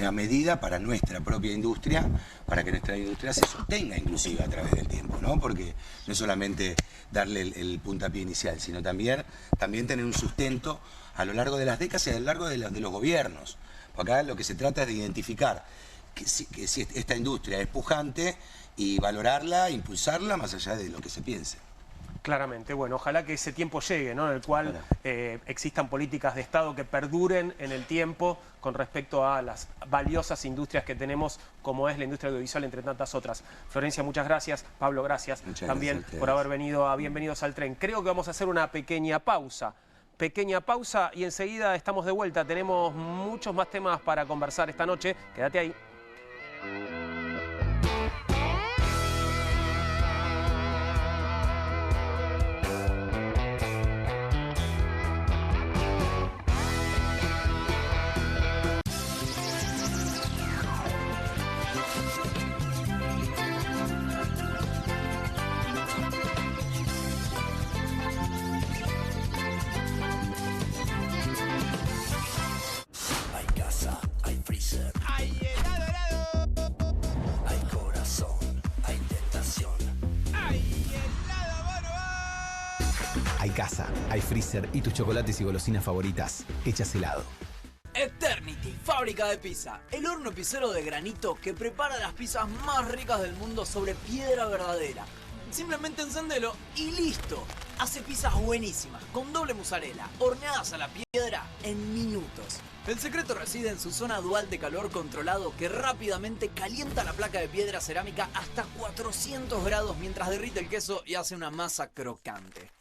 Speaker 6: a medida para nuestra propia industria, para que nuestra industria se sostenga inclusive a través del tiempo, ¿no? Porque no es solamente darle el puntapié inicial, sino también tener un sustento a lo largo de las décadas y a lo largo de los gobiernos. Acá lo que se trata es de identificar que si esta industria es pujante y valorarla, impulsarla más allá de lo que se piense.
Speaker 1: Claramente, bueno, ojalá que ese tiempo llegue, ¿no? En el cual existan políticas de Estado que perduren en el tiempo con respecto a las valiosas industrias que tenemos, como es la industria audiovisual, entre tantas otras. Florencia, muchas gracias. Pablo, gracias también por haber venido a Bienvenidos al Tren. Creo que vamos a hacer una pequeña pausa y enseguida estamos de vuelta. Tenemos muchos más temas para conversar esta noche. Quédate ahí.
Speaker 10: Hay casa, hay freezer y tus chocolates y golosinas favoritas hechas helado.
Speaker 11: Eternity, fábrica de pizza. El horno pizzero de granito que prepara las pizzas más ricas del mundo sobre piedra verdadera. Simplemente encendelo y listo. Hace pizzas buenísimas, con doble mozzarella, horneadas a la piedra en minutos. El secreto reside en su zona dual de calor controlado que rápidamente calienta la placa de piedra cerámica hasta 400 grados mientras derrite el queso y hace una masa crocante.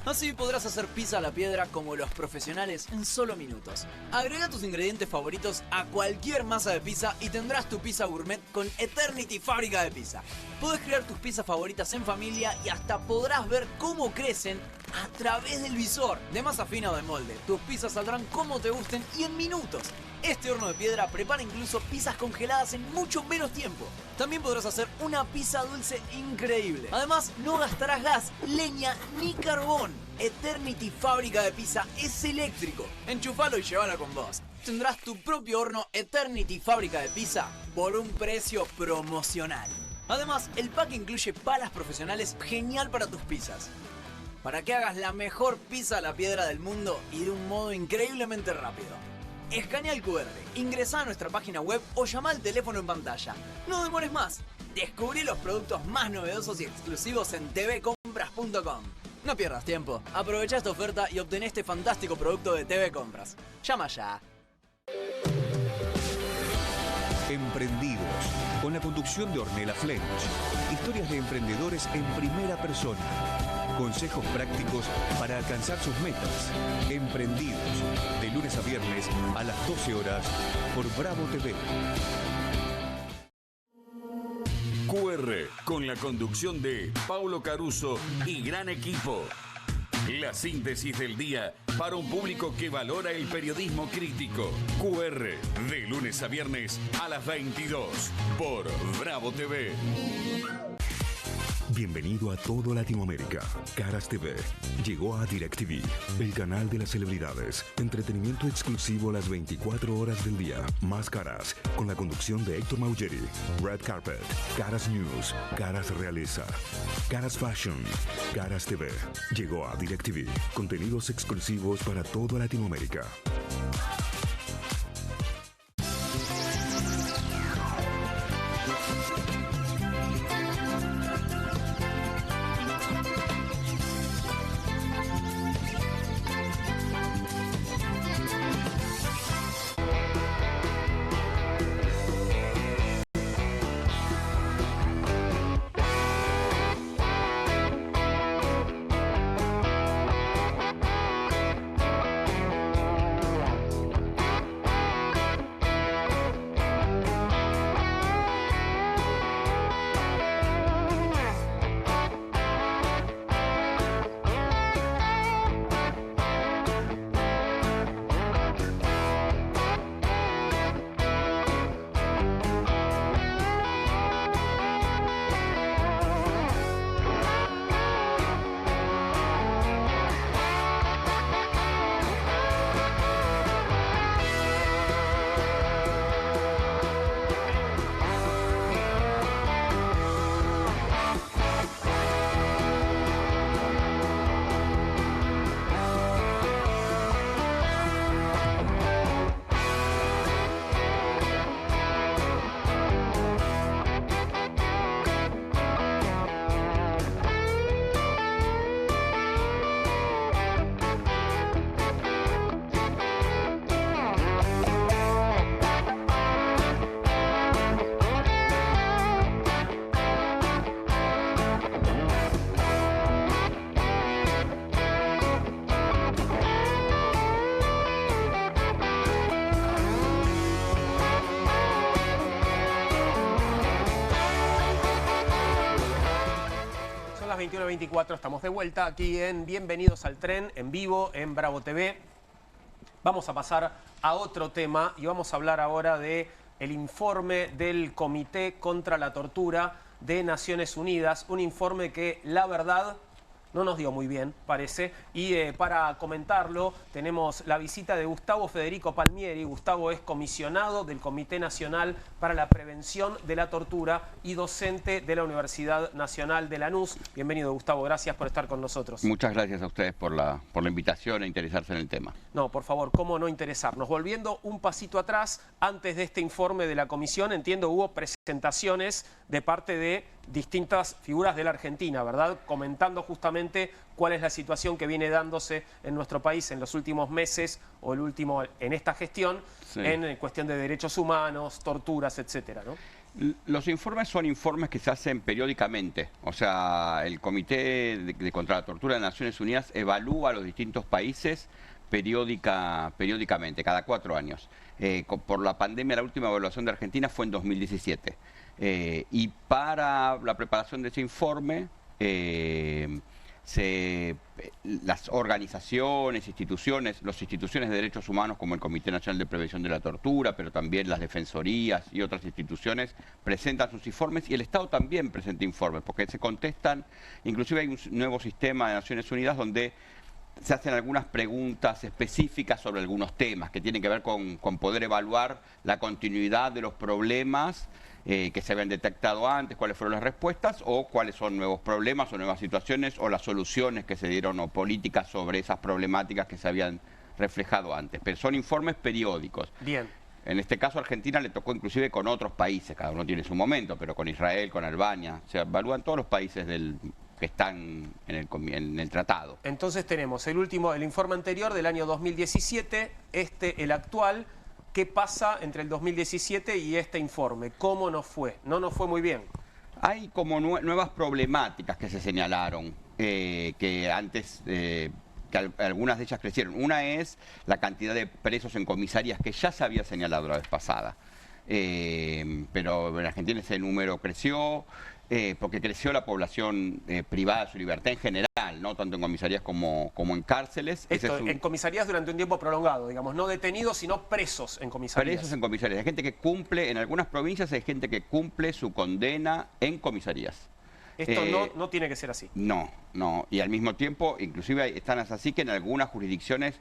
Speaker 11: Así podrás hacer pizza a la piedra como los profesionales en solo minutos. Agrega tus ingredientes favoritos a cualquier masa de pizza y tendrás tu pizza gourmet con Eternity Fábrica de Pizza. Podés crear tus pizzas favoritas en familia y hasta podrás ver cómo crecen a través del visor. De masa fina o de molde, tus pizzas saldrán como te gusten y en minutos. Este horno de piedra prepara incluso pizzas congeladas en mucho menos tiempo. También podrás hacer una pizza dulce increíble. Además, no gastarás gas, leña ni carbón. Eternity Fábrica de Pizza es eléctrico. Enchufalo y llévalo con vos. Tendrás tu propio horno Eternity Fábrica de Pizza por un precio promocional. Además, el pack incluye palas profesionales genial para tus pizzas. Para que hagas la mejor pizza a la piedra del mundo y de un modo increíblemente rápido. Escanea el QR, ingresa a nuestra página web o llama al teléfono en pantalla. No demores más. Descubrí los productos más novedosos y exclusivos en tvcompras.com. No pierdas tiempo. Aprovecha esta oferta y obtén este fantástico producto de TV Compras. Llama ya.
Speaker 12: Emprendidos, con la conducción de Ornella Flench. Historias de emprendedores en primera persona. Consejos prácticos para alcanzar sus metas. Emprendidos, de lunes a viernes a las 12 horas por Bravo TV.
Speaker 13: QR, con la conducción de Paulo Caruso y gran equipo. La síntesis del día para un público que valora el periodismo crítico. QR, de lunes a viernes a las 22 por Bravo TV.
Speaker 12: Bienvenido a todo Latinoamérica. Caras TV llegó a DirecTV, el canal de las celebridades. Entretenimiento exclusivo las 24 horas del día. Más Caras, con la conducción de Héctor Maugeri. Red Carpet, Caras News, Caras Realeza, Caras Fashion, Caras TV. Llegó a DirecTV. Contenidos exclusivos para toda Latinoamérica.
Speaker 1: 21:24, estamos de vuelta aquí en Bienvenidos al Tren, en vivo, en Bravo TV. Vamos a pasar a otro tema y vamos a hablar ahora de el informe del Comité contra la Tortura de Naciones Unidas, un informe que, la verdad, no nos dio muy bien, parece, y para comentarlo tenemos la visita de Gustavo Federico Palmieri. Gustavo es comisionado del Comité Nacional para la Prevención de la Tortura y docente de la Universidad Nacional de Lanús. Bienvenido, Gustavo, gracias por estar con nosotros.
Speaker 14: Muchas gracias a ustedes por la invitación e interesarse en el tema.
Speaker 1: No, por favor, ¿cómo no interesarnos? Volviendo un pasito atrás, antes de este informe de la comisión, entiendo, hubo presentaciones de parte de distintas figuras de la Argentina, ¿verdad? Comentando justamente cuál es la situación que viene dándose en nuestro país en los últimos meses o en esta gestión, sí, en cuestión de derechos humanos, torturas, etcétera, ¿no?
Speaker 14: Los informes son informes que se hacen periódicamente. O sea, el Comité contra la Tortura de Naciones Unidas evalúa a los distintos países periódicamente, cada 4 años. Por la pandemia, la última evaluación de Argentina fue en 2017. Y para la preparación de ese informe, las organizaciones, las instituciones de derechos humanos como el Comité Nacional de Prevención de la Tortura, pero también las defensorías y otras instituciones presentan sus informes, y el Estado también presenta informes, porque se contestan. Inclusive hay un nuevo sistema de Naciones Unidas donde se hacen algunas preguntas específicas sobre algunos temas que tienen que ver con poder evaluar la continuidad de los problemas que se habían detectado antes, cuáles fueron las respuestas, o cuáles son nuevos problemas o nuevas situaciones, o las soluciones que se dieron, o políticas sobre esas problemáticas que se habían reflejado antes. Pero son informes periódicos.
Speaker 1: Bien.
Speaker 14: En este caso a Argentina le tocó inclusive con otros países, cada uno tiene su momento, pero con Israel, con Albania, se evalúan todos los países que están en el tratado.
Speaker 1: Entonces tenemos el informe anterior del año 2017, el actual. ¿Qué pasa entre el 2017 y este informe? ¿Cómo nos fue? No nos fue muy bien.
Speaker 14: Hay como nuevas problemáticas que se señalaron, que antes, que algunas de ellas crecieron. Una es la cantidad de presos en comisarías, que ya se había señalado la vez pasada. Pero en Argentina ese número creció, porque creció la población privada de su libertad en general, no tanto en comisarías como en cárceles.
Speaker 1: En comisarías durante un tiempo prolongado, digamos, no detenidos, sino presos en comisarías.
Speaker 14: Presos en comisarías. Hay gente que cumple, en algunas provincias hay gente que cumple su condena en comisarías.
Speaker 1: Esto no tiene que ser así.
Speaker 14: No. Y al mismo tiempo, inclusive están así que en algunas jurisdicciones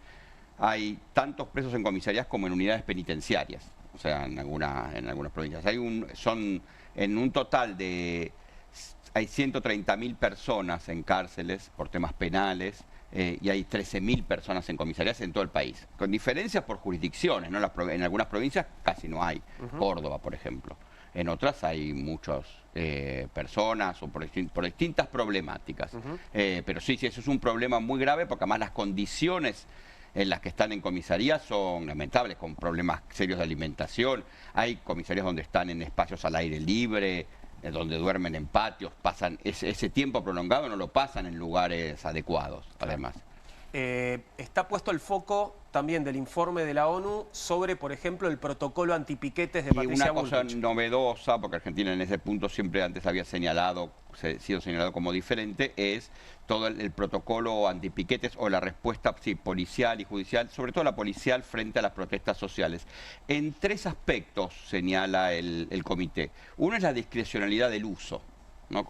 Speaker 14: hay tantos presos en comisarías como en unidades penitenciarias. O sea, en algunas provincias. En un total hay 130.000 personas en cárceles por temas penales, y hay 13.000 personas en comisarías en todo el país. Con diferencias por jurisdicciones, ¿no? En algunas provincias casi no hay. Córdoba, por ejemplo. En otras hay muchas personas o por distintas problemáticas. Pero sí, eso es un problema muy grave, porque además las condiciones en las que están en comisarías son lamentables, con problemas serios de alimentación. Hay comisarías donde están en espacios al aire libre, donde duermen en patios, pasan ese tiempo prolongado, no lo pasan en lugares adecuados, además.
Speaker 1: Está puesto el foco también del informe de la ONU sobre, por ejemplo, el protocolo antipiquetes de Patricia Bullrich.
Speaker 14: Y una cosa novedosa, porque Argentina en ese punto siempre antes había sido señalado como diferente, es todo el protocolo antipiquetes o la respuesta policial y judicial, sobre todo la policial frente a las protestas sociales. En 3 aspectos señala el comité. Uno es la discrecionalidad del uso, ¿no?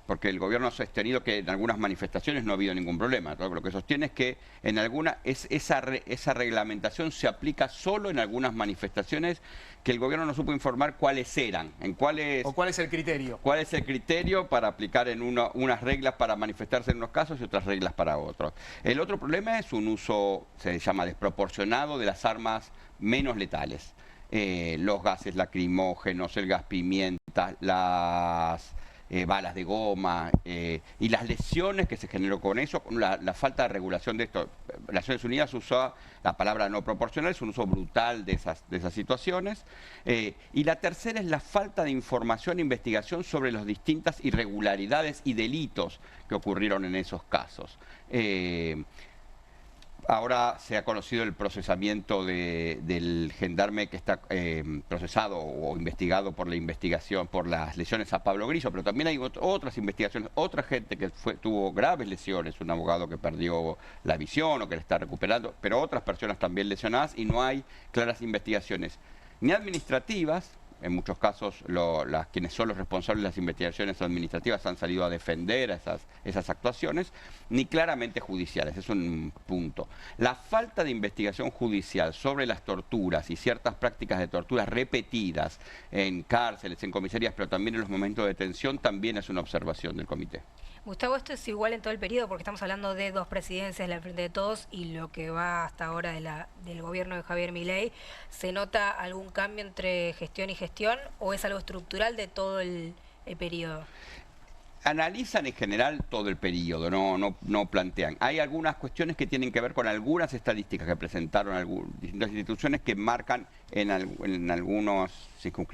Speaker 14: Porque el gobierno ha sostenido que en algunas manifestaciones no ha habido ningún problema. Lo que sostiene es que esa reglamentación se aplica solo en algunas manifestaciones que el gobierno no supo informar cuáles eran.
Speaker 1: ¿O cuál es el criterio?
Speaker 14: ¿Cuál es el criterio para aplicar en unas reglas para manifestarse en unos casos y otras reglas para otros? El otro problema es un uso, se llama desproporcionado, de las armas menos letales. Los gases lacrimógenos, el gas pimienta, las balas de goma, y las lesiones que se generó con eso, la falta de regulación de esto. Naciones Unidas usa la palabra no proporcional, es un uso brutal de esas situaciones. Y la tercera es la falta de información e investigación sobre las distintas irregularidades y delitos que ocurrieron en esos casos. Ahora se ha conocido el procesamiento del gendarme que está procesado o investigado por la investigación, por las lesiones a Pablo Grillo, pero también hay otras investigaciones, otra gente que tuvo graves lesiones, un abogado que perdió la visión o que la está recuperando, pero otras personas también lesionadas y no hay claras investigaciones, ni administrativas. En muchos casos quienes son los responsables de las investigaciones administrativas han salido a defender esas actuaciones, ni claramente judiciales, es un punto. La falta de investigación judicial sobre las torturas y ciertas prácticas de torturas repetidas en cárceles, en comisarías, pero también en los momentos de detención, también es una observación del comité.
Speaker 2: Gustavo, esto es igual en todo el periodo porque estamos hablando de 2 presidencias, la Frente de Todos y lo que va hasta ahora del gobierno de Javier Milei. ¿Se nota algún cambio entre gestión y gestión o es algo estructural de todo el periodo?
Speaker 14: Analizan en general todo el periodo, no plantean. Hay algunas cuestiones que tienen que ver con algunas estadísticas que presentaron distintas instituciones que marcan en algunas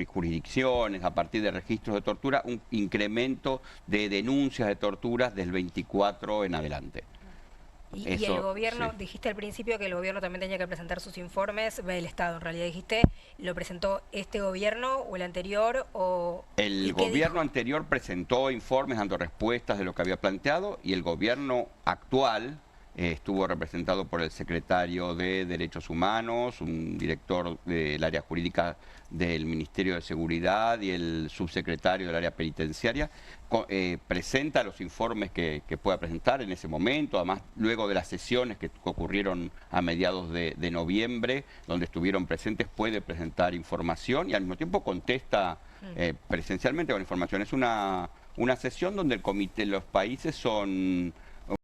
Speaker 14: jurisdicciones, a partir de registros de tortura, un incremento de denuncias de torturas del 24 en adelante.
Speaker 2: Y el gobierno, sí. Dijiste al principio que el gobierno también tenía que presentar sus informes, el Estado en realidad dijiste, ¿lo presentó este gobierno o el anterior?
Speaker 14: El gobierno anterior presentó informes dando respuestas de lo que había planteado y el gobierno actual estuvo representado por el secretario de Derechos Humanos, un director del área jurídica del Ministerio de Seguridad y el subsecretario del área penitenciaria. Presenta los informes que pueda presentar en ese momento, además luego de las sesiones que ocurrieron a mediados de noviembre, donde estuvieron presentes, puede presentar información y al mismo tiempo contesta presencialmente con información. Es una sesión donde el comité, los países son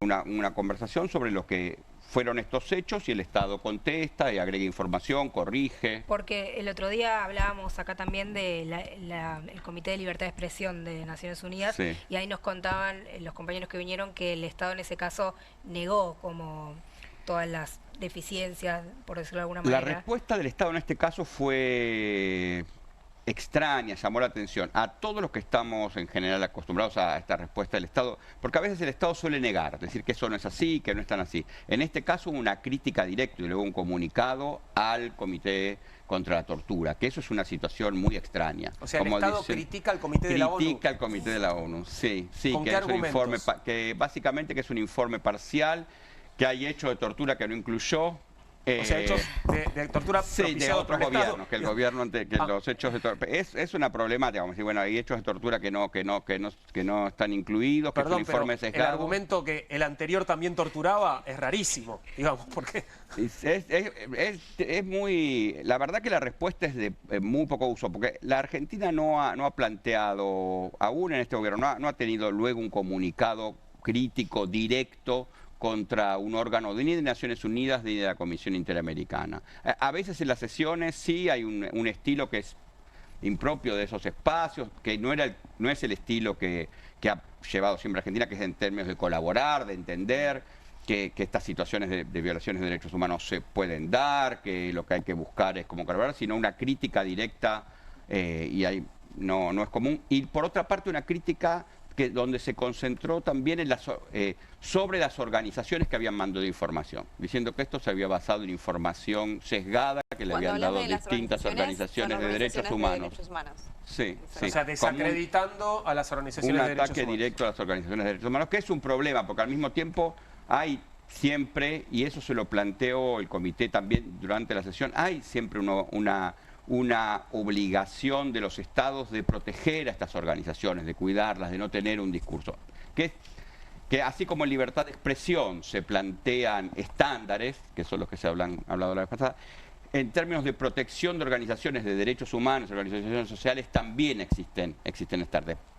Speaker 14: una conversación sobre lo que fueron estos hechos y el Estado contesta y agrega información, corrige.
Speaker 2: Porque el otro día hablábamos acá también del Comité de Libertad de Expresión de Naciones Unidas, sí. Y ahí nos contaban los compañeros que vinieron que el Estado en ese caso negó como todas las deficiencias, por decirlo de alguna manera.
Speaker 14: La respuesta del Estado en este caso fue extraña, llamó la atención a todos los que estamos en general acostumbrados a esta respuesta del Estado, porque a veces el Estado suele negar, decir que eso no es así, que no es tan así. En este caso hubo una crítica directa y luego un comunicado al Comité contra la Tortura, que eso es una situación muy extraña.
Speaker 1: O sea, el Estado critica al Comité de la ONU.
Speaker 14: Critica al Comité de la ONU, sí,
Speaker 1: ¿Con
Speaker 14: que
Speaker 1: qué
Speaker 14: es un informe,
Speaker 1: argumentos?
Speaker 14: que básicamente que es un informe parcial, que hay hechos de tortura que no incluyó.
Speaker 1: O sea, hechos de tortura
Speaker 14: de otros gobiernos, que el gobierno los hechos de tortura. Es una problemática, vamos a decir, bueno, hay hechos de tortura que no están incluidos, que
Speaker 1: Perdón,
Speaker 14: es un informe
Speaker 1: pero
Speaker 14: sesgado.
Speaker 1: El argumento que el anterior también torturaba es rarísimo, digamos, porque
Speaker 14: es muy, la verdad que la respuesta es de muy poco uso, porque la Argentina no ha planteado aún en este gobierno, no ha tenido luego un comunicado crítico, directo, contra un órgano ni de Naciones Unidas ni de la Comisión Interamericana. A veces en las sesiones sí hay un estilo que es impropio de esos espacios, que no es el estilo que ha llevado siempre Argentina, que es en términos de colaborar, de entender que estas situaciones de violaciones de derechos humanos se pueden dar, que lo que hay que buscar es cómo colaborar, sino una crítica directa y ahí no es común. Y por otra parte una crítica donde se concentró también sobre las organizaciones que habían mandado información, diciendo que esto se había basado en información sesgada que le habían dado distintas organizaciones de derechos humanos. Sí,
Speaker 1: o sea, desacreditando a las organizaciones de derechos humanos.
Speaker 14: Un ataque directo a las organizaciones de derechos humanos, que es un problema, porque al mismo tiempo hay siempre, y eso se lo planteó el comité también durante la sesión, hay siempre una obligación de los estados de proteger a estas organizaciones, de cuidarlas, de no tener un discurso. Que así como en libertad de expresión se plantean estándares, que son los que se hablado la vez pasada, en términos de protección de organizaciones de derechos humanos, organizaciones sociales, también existen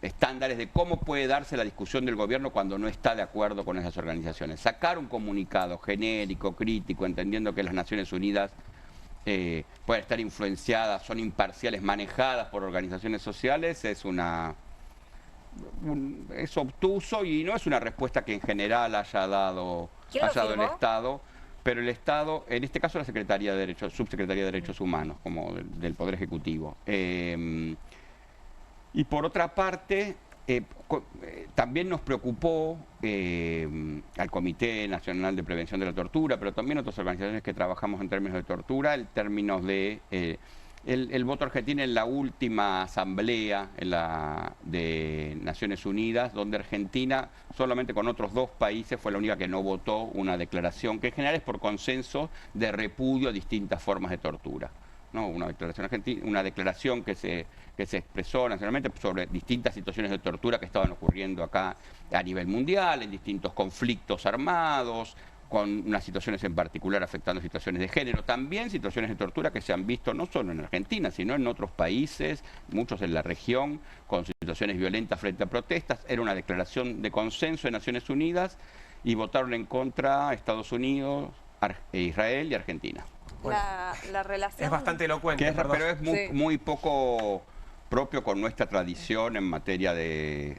Speaker 14: estándares de cómo puede darse la discusión del gobierno cuando no está de acuerdo con esas organizaciones. Sacar un comunicado genérico, crítico, entendiendo que las Naciones Unidas pueden estar influenciadas, son imparciales, manejadas por organizaciones sociales, es obtuso y no es una respuesta que en general haya dado el Estado, pero el Estado, en este caso la Subsecretaría de Derechos Humanos, como del Poder Ejecutivo. Y por otra parte, también nos preocupó al Comité Nacional de Prevención de la Tortura, pero también otras organizaciones que trabajamos en términos de tortura, en términos de el voto argentino en la última asamblea de Naciones Unidas, donde Argentina, solamente con otros 2 países, fue la única que no votó una declaración, que en general es por consenso de repudio a distintas formas de tortura. ¿No? Una declaración que se expresó nacionalmente sobre distintas situaciones de tortura que estaban ocurriendo acá a nivel mundial, en distintos conflictos armados, con unas situaciones en particular afectando situaciones de género, también situaciones de tortura que se han visto no solo en Argentina, sino en otros países, muchos en la región, con situaciones violentas frente a protestas. Era una declaración de consenso de Naciones Unidas y votaron en contra Estados Unidos, Israel y Argentina.
Speaker 3: Bueno, la relación...
Speaker 1: Es bastante elocuente,
Speaker 14: pero es muy poco propio con nuestra tradición en materia de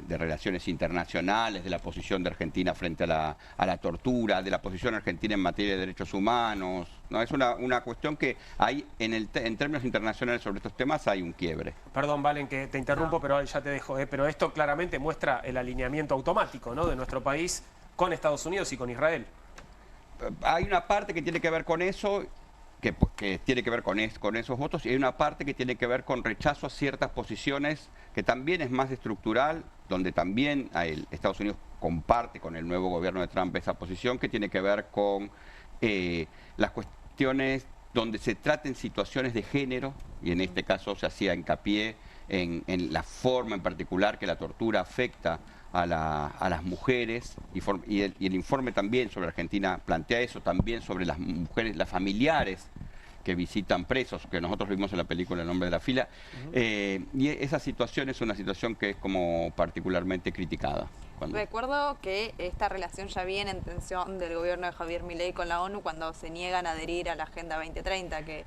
Speaker 14: relaciones internacionales, de la posición de Argentina frente a la tortura, de la posición argentina en materia de derechos humanos. No, es una cuestión que hay en términos internacionales sobre estos temas hay un quiebre.
Speaker 1: Perdón, Valen, que te interrumpo, pero ya te dejo. Pero esto claramente muestra el alineamiento automático, ¿no?, de nuestro país con Estados Unidos y con Israel.
Speaker 14: Hay una parte que tiene que ver con eso, que tiene que ver con esos votos, y hay una parte que tiene que ver con rechazo a ciertas posiciones, que también es más estructural, donde también Estados Unidos comparte con el nuevo gobierno de Trump esa posición, que tiene que ver con las cuestiones donde se traten situaciones de género, y en este caso se hacía hincapié en la forma en particular que la tortura afecta a las mujeres, y el informe también sobre Argentina plantea eso, también sobre las mujeres, las familiares que visitan presos, que nosotros vimos en la película El Hombre de la Fila, y esa situación es una situación que es como particularmente criticada.
Speaker 3: Recuerdo que esta relación ya viene en tensión del gobierno de Javier Milei con la ONU cuando se niegan a adherir a la Agenda 2030, que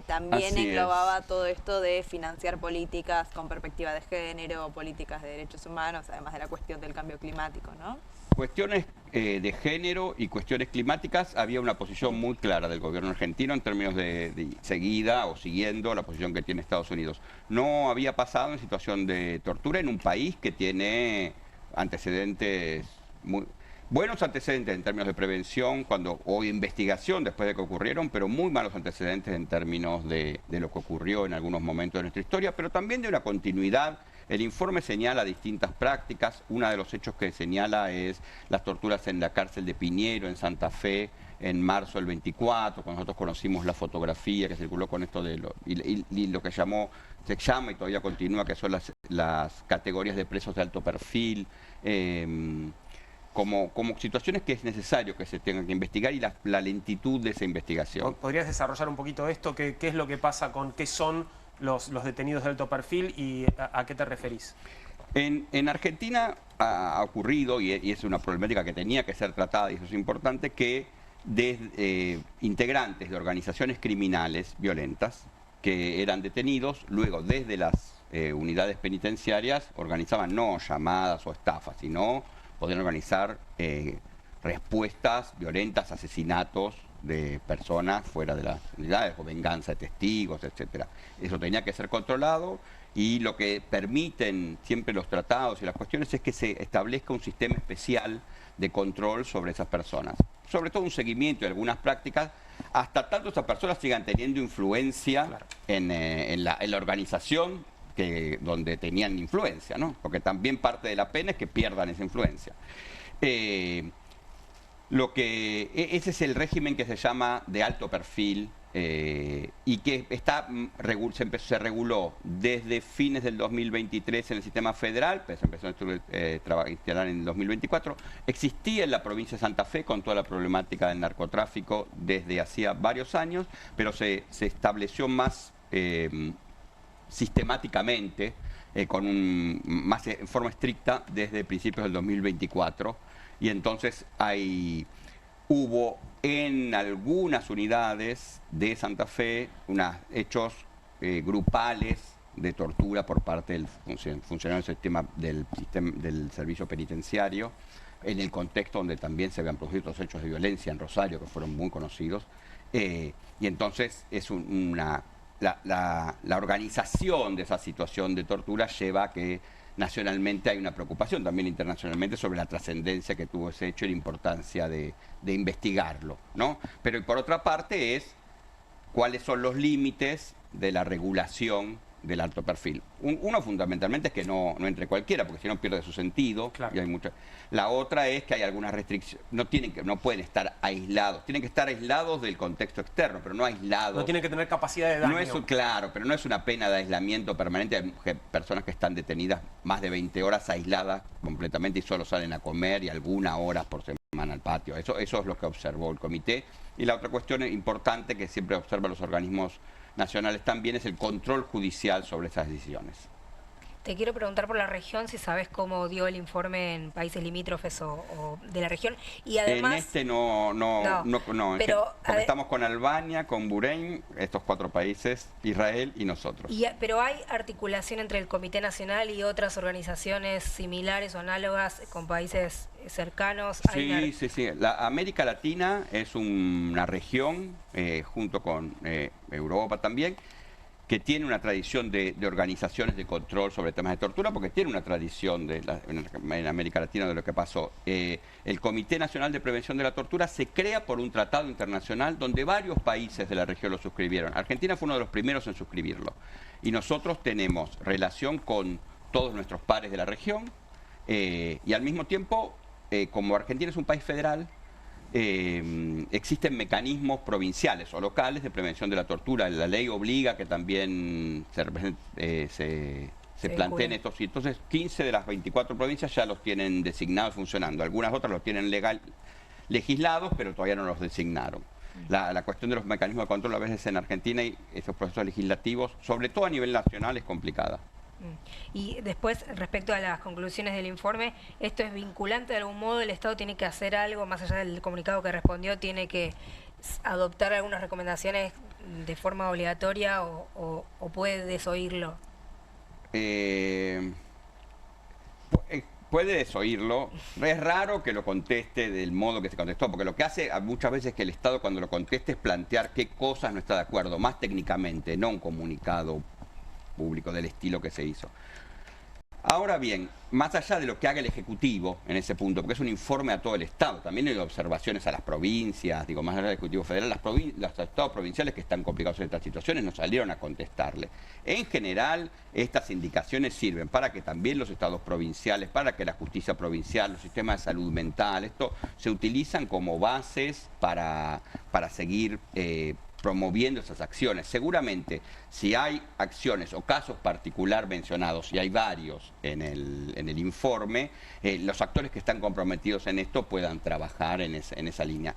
Speaker 3: también englobaba todo esto de financiar políticas con perspectiva de género, políticas de derechos humanos, además de la cuestión del cambio climático, ¿no?
Speaker 14: Cuestiones de género y cuestiones climáticas, había una posición muy clara del gobierno argentino en términos de seguida o siguiendo la posición que tiene Estados Unidos. No había pasado en situación de tortura en un país que tiene antecedentes buenos antecedentes en términos de prevención o investigación después de que ocurrieron, pero muy malos antecedentes en términos de lo que ocurrió en algunos momentos de nuestra historia, pero también de una continuidad. El informe señala distintas prácticas. Uno de los hechos que señala es las torturas en la cárcel de Piñero, en Santa Fe, en marzo del 24, cuando nosotros conocimos la fotografía que circuló con esto de lo que se llama y todavía continúa, que son las categorías de presos de alto perfil, como situaciones que es necesario que se tengan que investigar, y la lentitud de esa investigación.
Speaker 1: ¿Podrías desarrollar un poquito esto? ¿Qué es lo que pasa con qué son los detenidos de alto perfil y a qué te referís?
Speaker 14: En Argentina ha ocurrido, y es una problemática que tenía que ser tratada, y eso es importante, que integrantes de organizaciones criminales violentas que eran detenidos, luego desde las unidades penitenciarias organizaban no llamadas o estafas, sino podían organizar respuestas violentas, asesinatos de personas fuera de las unidades, o venganza de testigos, etcétera. Eso tenía que ser controlado, y lo que permiten siempre los tratados y las cuestiones es que se establezca un sistema especial de control sobre esas personas. Sobre todo un seguimiento de algunas prácticas, hasta tanto esas personas sigan teniendo influencia en la organización donde tenían influencia, ¿no? Porque también parte de la pena es que pierdan esa influencia. Ese es el régimen que se llama de alto perfil, y que se reguló desde fines del 2023 en el sistema federal, pero se empezó a instalar en el 2024. Existía en la provincia de Santa Fe con toda la problemática del narcotráfico desde hacía varios años, pero se estableció más sistemáticamente, más en forma estricta desde principios del 2024, y entonces hubo en algunas unidades de Santa Fe unos hechos grupales de tortura por parte del funcionario del servicio penitenciario, en el contexto donde también se habían producido otros hechos de violencia en Rosario que fueron muy conocidos, y entonces es la organización de esa situación de tortura lleva a que nacionalmente hay una preocupación, también internacionalmente, sobre la trascendencia que tuvo ese hecho y la importancia de investigarlo, ¿no? Pero por otra parte es cuáles son los límites de la regulación del alto perfil. Uno fundamentalmente es que no entre cualquiera, porque si no pierde su sentido. Claro. Y hay mucha. La otra es que hay algunas restricciones, no pueden estar aislados, tienen que estar aislados del contexto externo, pero no aislados.
Speaker 1: No tienen que tener capacidad de daño.
Speaker 14: Claro, pero no es una pena de aislamiento permanente. Hay personas que están detenidas más de 20 horas aisladas completamente y solo salen a comer y algunas horas por semana al patio. Eso es lo que observó el comité. Y la otra cuestión importante que siempre observan los organismos nacionales también es el control judicial sobre esas decisiones.
Speaker 2: Te quiero preguntar por la región, si sabes cómo dio el informe en países limítrofes o de la región. Y además,
Speaker 14: en este no,
Speaker 2: pero,
Speaker 14: porque estamos con Albania, con Bahrein, estos 4 países, Israel y nosotros.
Speaker 2: Pero hay articulación entre el Comité Nacional y otras organizaciones similares o análogas con países cercanos.
Speaker 14: Sí. La América Latina es una región, junto con Europa también, que tiene una tradición de organizaciones de control sobre temas de tortura, porque tiene una tradición en América Latina de lo que pasó. El Comité Nacional de Prevención de la Tortura se crea por un tratado internacional donde varios países de la región lo suscribieron. Argentina fue uno de los primeros en suscribirlo. Y nosotros tenemos relación con todos nuestros pares de la región y al mismo tiempo, como Argentina es un país federal, existen mecanismos provinciales o locales de prevención de la tortura. La ley obliga que también se planteen estos. Y entonces 15 de las 24 provincias ya los tienen designados funcionando. Algunas otras los tienen legislados, pero todavía no los designaron. La cuestión de los mecanismos de control a veces en Argentina y esos procesos legislativos, sobre todo a nivel nacional, es complicada.
Speaker 2: Y después, respecto a las conclusiones del informe, ¿esto es vinculante de algún modo? ¿El Estado tiene que hacer algo, más allá del comunicado que respondió, tiene que adoptar algunas recomendaciones de forma obligatoria o puede desoírlo?
Speaker 14: Puede desoírlo. Es raro que lo conteste del modo que se contestó, porque lo que hace muchas veces que el Estado cuando lo conteste es plantear qué cosas no está de acuerdo, más técnicamente, no un comunicado público del estilo que se hizo. Ahora bien, más allá de lo que haga el Ejecutivo en ese punto, porque es un informe a todo el Estado, también hay observaciones a las provincias, digo, más allá del Ejecutivo Federal, los estados provinciales que están complicados en estas situaciones no salieron a contestarle. En general, estas indicaciones sirven para que también los estados provinciales, para que la justicia provincial, los sistemas de salud mental, esto se utilizan como bases para seguir promoviendo esas acciones. Seguramente, si hay acciones o casos particular mencionados, y hay varios en el informe, los actores que están comprometidos en esto puedan trabajar en esa línea.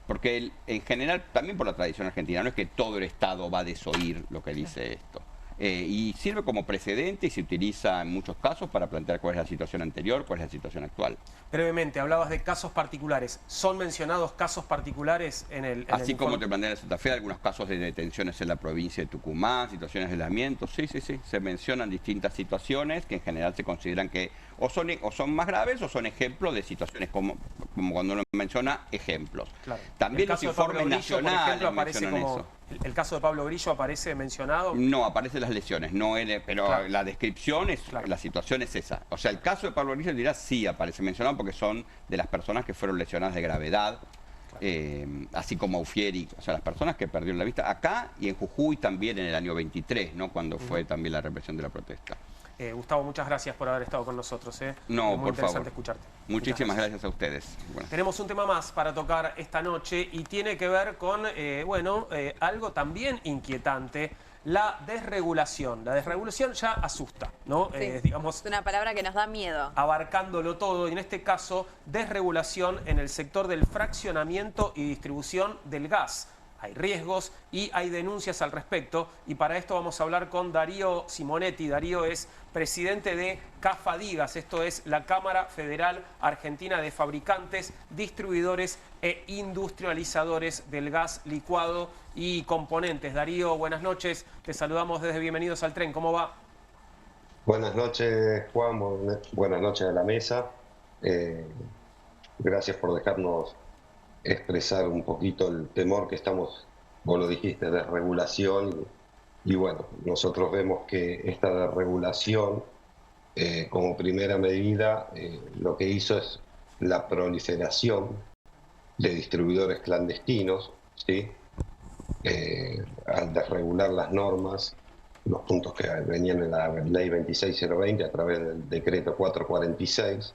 Speaker 14: Porque en general, también por la tradición argentina, no es que todo el Estado va a desoír lo que dice esto. Y sirve como precedente y se utiliza en muchos casos para plantear cuál es la situación anterior, cuál es la situación actual.
Speaker 1: Brevemente, hablabas de casos particulares. ¿Son mencionados casos particulares en el
Speaker 14: Así como
Speaker 1: informe?
Speaker 14: te plantea en Santa Fe, algunos casos de detenciones en la provincia de Tucumán, situaciones de aislamiento, sí, se mencionan distintas situaciones que en general se consideran que o son más graves o son ejemplos de situaciones como cuando uno menciona ejemplos.
Speaker 1: Claro.
Speaker 14: También los informes nacionales mencionan eso.
Speaker 1: ¿El caso de Pablo Grillo aparece mencionado?
Speaker 14: No, aparecen las lesiones, pero
Speaker 1: claro,
Speaker 14: la descripción la situación es esa. O sea, el caso de Pablo Grillo dirá sí aparece mencionado porque son de las personas que fueron lesionadas de gravedad, así como Ufieri, o sea, las personas que perdieron la vista acá y en Jujuy también en el año 23, ¿no? Cuando fue también la represión de la protesta.
Speaker 1: Gustavo, muchas gracias por haber estado con nosotros.
Speaker 14: No,
Speaker 1: muy
Speaker 14: por
Speaker 1: interesante
Speaker 14: favor.
Speaker 1: escucharte.
Speaker 14: Muchísimas gracias a ustedes. Bueno.
Speaker 1: Tenemos un tema más para tocar esta noche y tiene que ver con, algo también inquietante, la desregulación. La desregulación ya asusta, ¿no?
Speaker 3: Sí,
Speaker 1: digamos,
Speaker 3: es una palabra que nos da miedo.
Speaker 1: Abarcándolo todo, y en este caso, desregulación en el sector del fraccionamiento y distribución del gas. Hay riesgos y hay denuncias al respecto, y para esto vamos a hablar con Darío Simonetti. Darío es presidente de CAFADIGAS, esto es la Cámara Federal Argentina de Fabricantes, Distribuidores e Industrializadores del Gas Licuado y Componentes. Darío, buenas noches, te saludamos desde Bienvenidos al Tren, ¿cómo va?
Speaker 15: Buenas noches, Juan, buenas noches a la mesa. Gracias por dejarnos expresar un poquito el temor que estamos, vos lo dijiste, de regulación y bueno, nosotros vemos que esta regulación como primera medida, lo que hizo es la proliferación de distribuidores clandestinos, ¿sí? Al desregular las normas, los puntos que venían en la ley 26020 a través del decreto 446,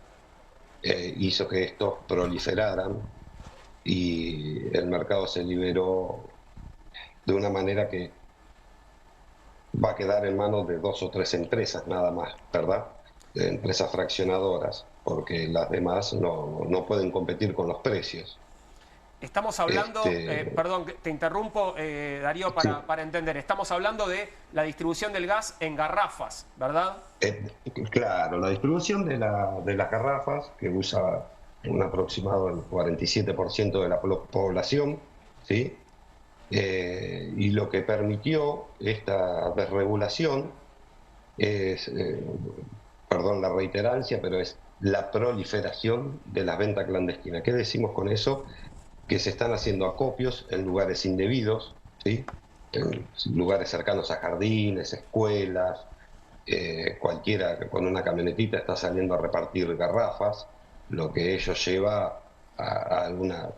Speaker 15: hizo que estos proliferaran y el mercado se liberó de una manera que va a quedar en manos de 2 o 3 empresas nada más, ¿verdad? De empresas fraccionadoras, porque las demás no pueden competir con los precios.
Speaker 1: Estamos hablando, perdón, te interrumpo, Darío, para entender. Estamos hablando de la distribución del gas en garrafas, ¿verdad?
Speaker 15: Claro, la distribución de las garrafas, que usa un aproximado del 47% de la población, ¿sí? Y lo que permitió esta desregulación es, perdón la reiterancia, pero es la proliferación de las ventas clandestinas. ¿Qué decimos con eso? Que se están haciendo acopios en lugares indebidos, ¿sí? En lugares cercanos a jardines, escuelas, cualquiera que con una camionetita está saliendo a repartir garrafas, lo que ello lleva a una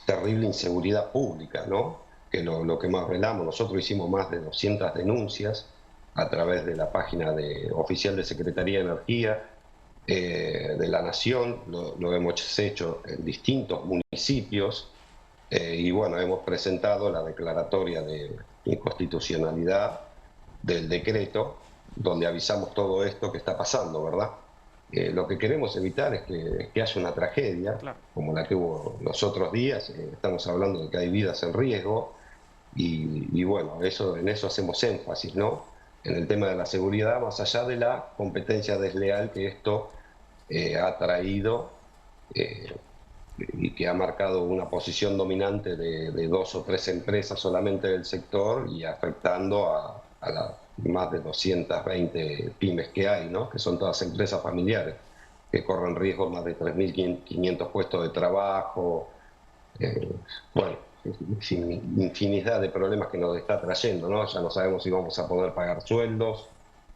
Speaker 15: terrible inseguridad pública, ¿no? Que lo que más velamos, nosotros hicimos más de 200 denuncias a través de la página oficial de Secretaría de Energía de la Nación, lo hemos hecho en distintos municipios y bueno, hemos presentado la declaratoria de inconstitucionalidad del decreto donde avisamos todo esto que está pasando, ¿verdad? Lo que queremos evitar es que haya una tragedia, claro, como la que hubo los otros días. Estamos hablando de que hay vidas en riesgo y bueno, en eso hacemos énfasis, ¿no? En el tema de la seguridad, más allá de la competencia desleal que esto ha traído y que ha marcado una posición dominante de 2 o 3 empresas solamente del sector y afectando a las más de 220 pymes que hay, ¿no? Que son todas empresas familiares que corren riesgo, más de 3.500 puestos de trabajo, bueno, infinidad de problemas que nos está trayendo, ¿no? Ya no sabemos si vamos a poder pagar sueldos,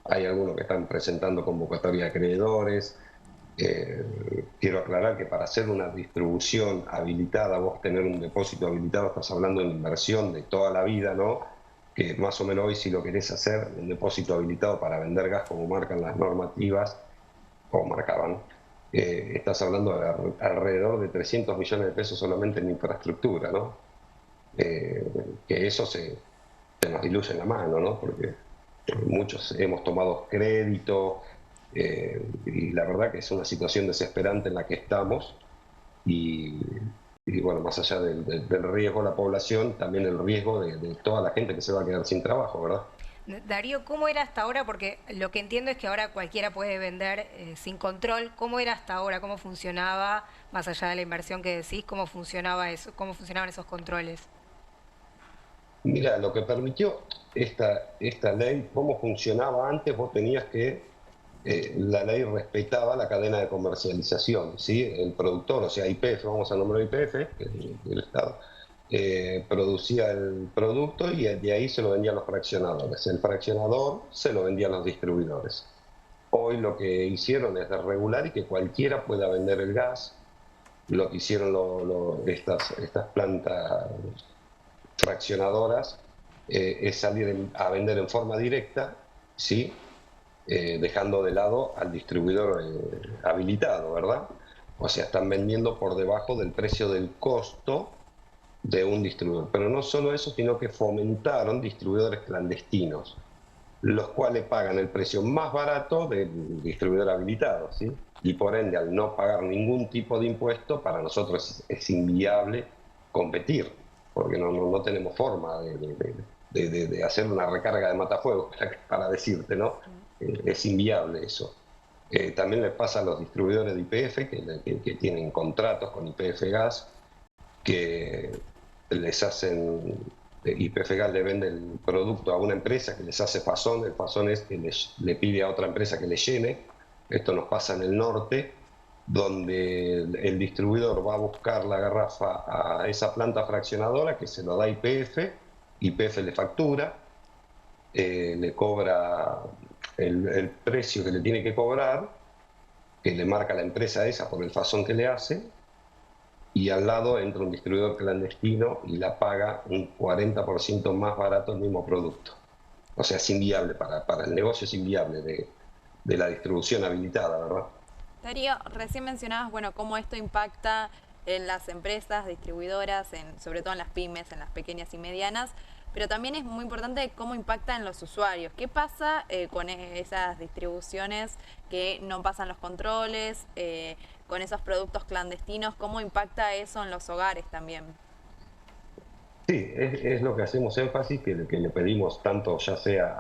Speaker 15: hay algunos que están presentando convocatoria de acreedores. Quiero aclarar que para hacer una distribución habilitada, vos tener un depósito habilitado, estás hablando de una inversión de toda la vida, ¿no? Que más o menos hoy, si lo querés hacer, un depósito habilitado para vender gas como marcan las normativas, o marcaban, estás hablando de alrededor de 300 millones de pesos solamente en infraestructura, ¿no? Que eso se nos diluye en la mano, ¿no? Porque muchos hemos tomado crédito, y la verdad que es una situación desesperante en la que estamos y bueno, más allá del riesgo a la población, también el riesgo de toda la gente que se va a quedar sin trabajo, ¿verdad?
Speaker 2: Darío, ¿cómo era hasta ahora? Porque lo que entiendo es que ahora cualquiera puede vender sin control. ¿Cómo era hasta ahora? ¿Cómo funcionaba, más allá de la inversión que decís, cómo funcionaba eso, cómo funcionaban esos controles?
Speaker 15: Mira, lo que permitió esta ley, cómo funcionaba antes, vos tenías que la ley respetaba la cadena de comercialización, ¿sí? El productor, o sea, YPF, vamos a nombrar YPF, el Estado, producía el producto y de ahí se lo vendían los fraccionadores. El fraccionador se lo vendía a los distribuidores. Hoy lo que hicieron es desregular y que cualquiera pueda vender el gas. Lo que hicieron estas plantas fraccionadoras es salir a vender en forma directa, ¿sí? Dejando de lado al distribuidor habilitado, ¿verdad? O sea, están vendiendo por debajo del precio del costo de un distribuidor. Pero no solo eso, sino que fomentaron distribuidores clandestinos, los cuales pagan el precio más barato del distribuidor habilitado, ¿sí? Y por ende, al no pagar ningún tipo de impuesto, para nosotros es inviable competir, porque no tenemos forma de hacer una recarga de matafuegos, para decirte, ¿no? Es inviable eso. También les pasa a los distribuidores de YPF que tienen contratos con YPF Gas, que les hacen, YPF Gas le vende el producto a una empresa que les hace fasón, el fasón es que le pide a otra empresa que le llene. Esto nos pasa en el norte, donde el distribuidor va a buscar la garrafa a esa planta fraccionadora que se lo da YPF le factura, le cobra el precio que le tiene que cobrar, que le marca la empresa esa por el fasón que le hace, y al lado entra un distribuidor clandestino y la paga un 40% más barato el mismo producto. O sea, es inviable, para el negocio es inviable de la distribución habilitada, ¿verdad?
Speaker 3: Darío, recién mencionabas, bueno, cómo esto impacta en las empresas distribuidoras, sobre todo en las pymes, en las pequeñas y medianas, pero también es muy importante cómo impacta en los usuarios. ¿Qué pasa con esas distribuciones que no pasan los controles, con esos productos clandestinos? ¿Cómo impacta eso en los hogares también?
Speaker 15: Sí, es lo que hacemos énfasis, que le pedimos tanto ya sea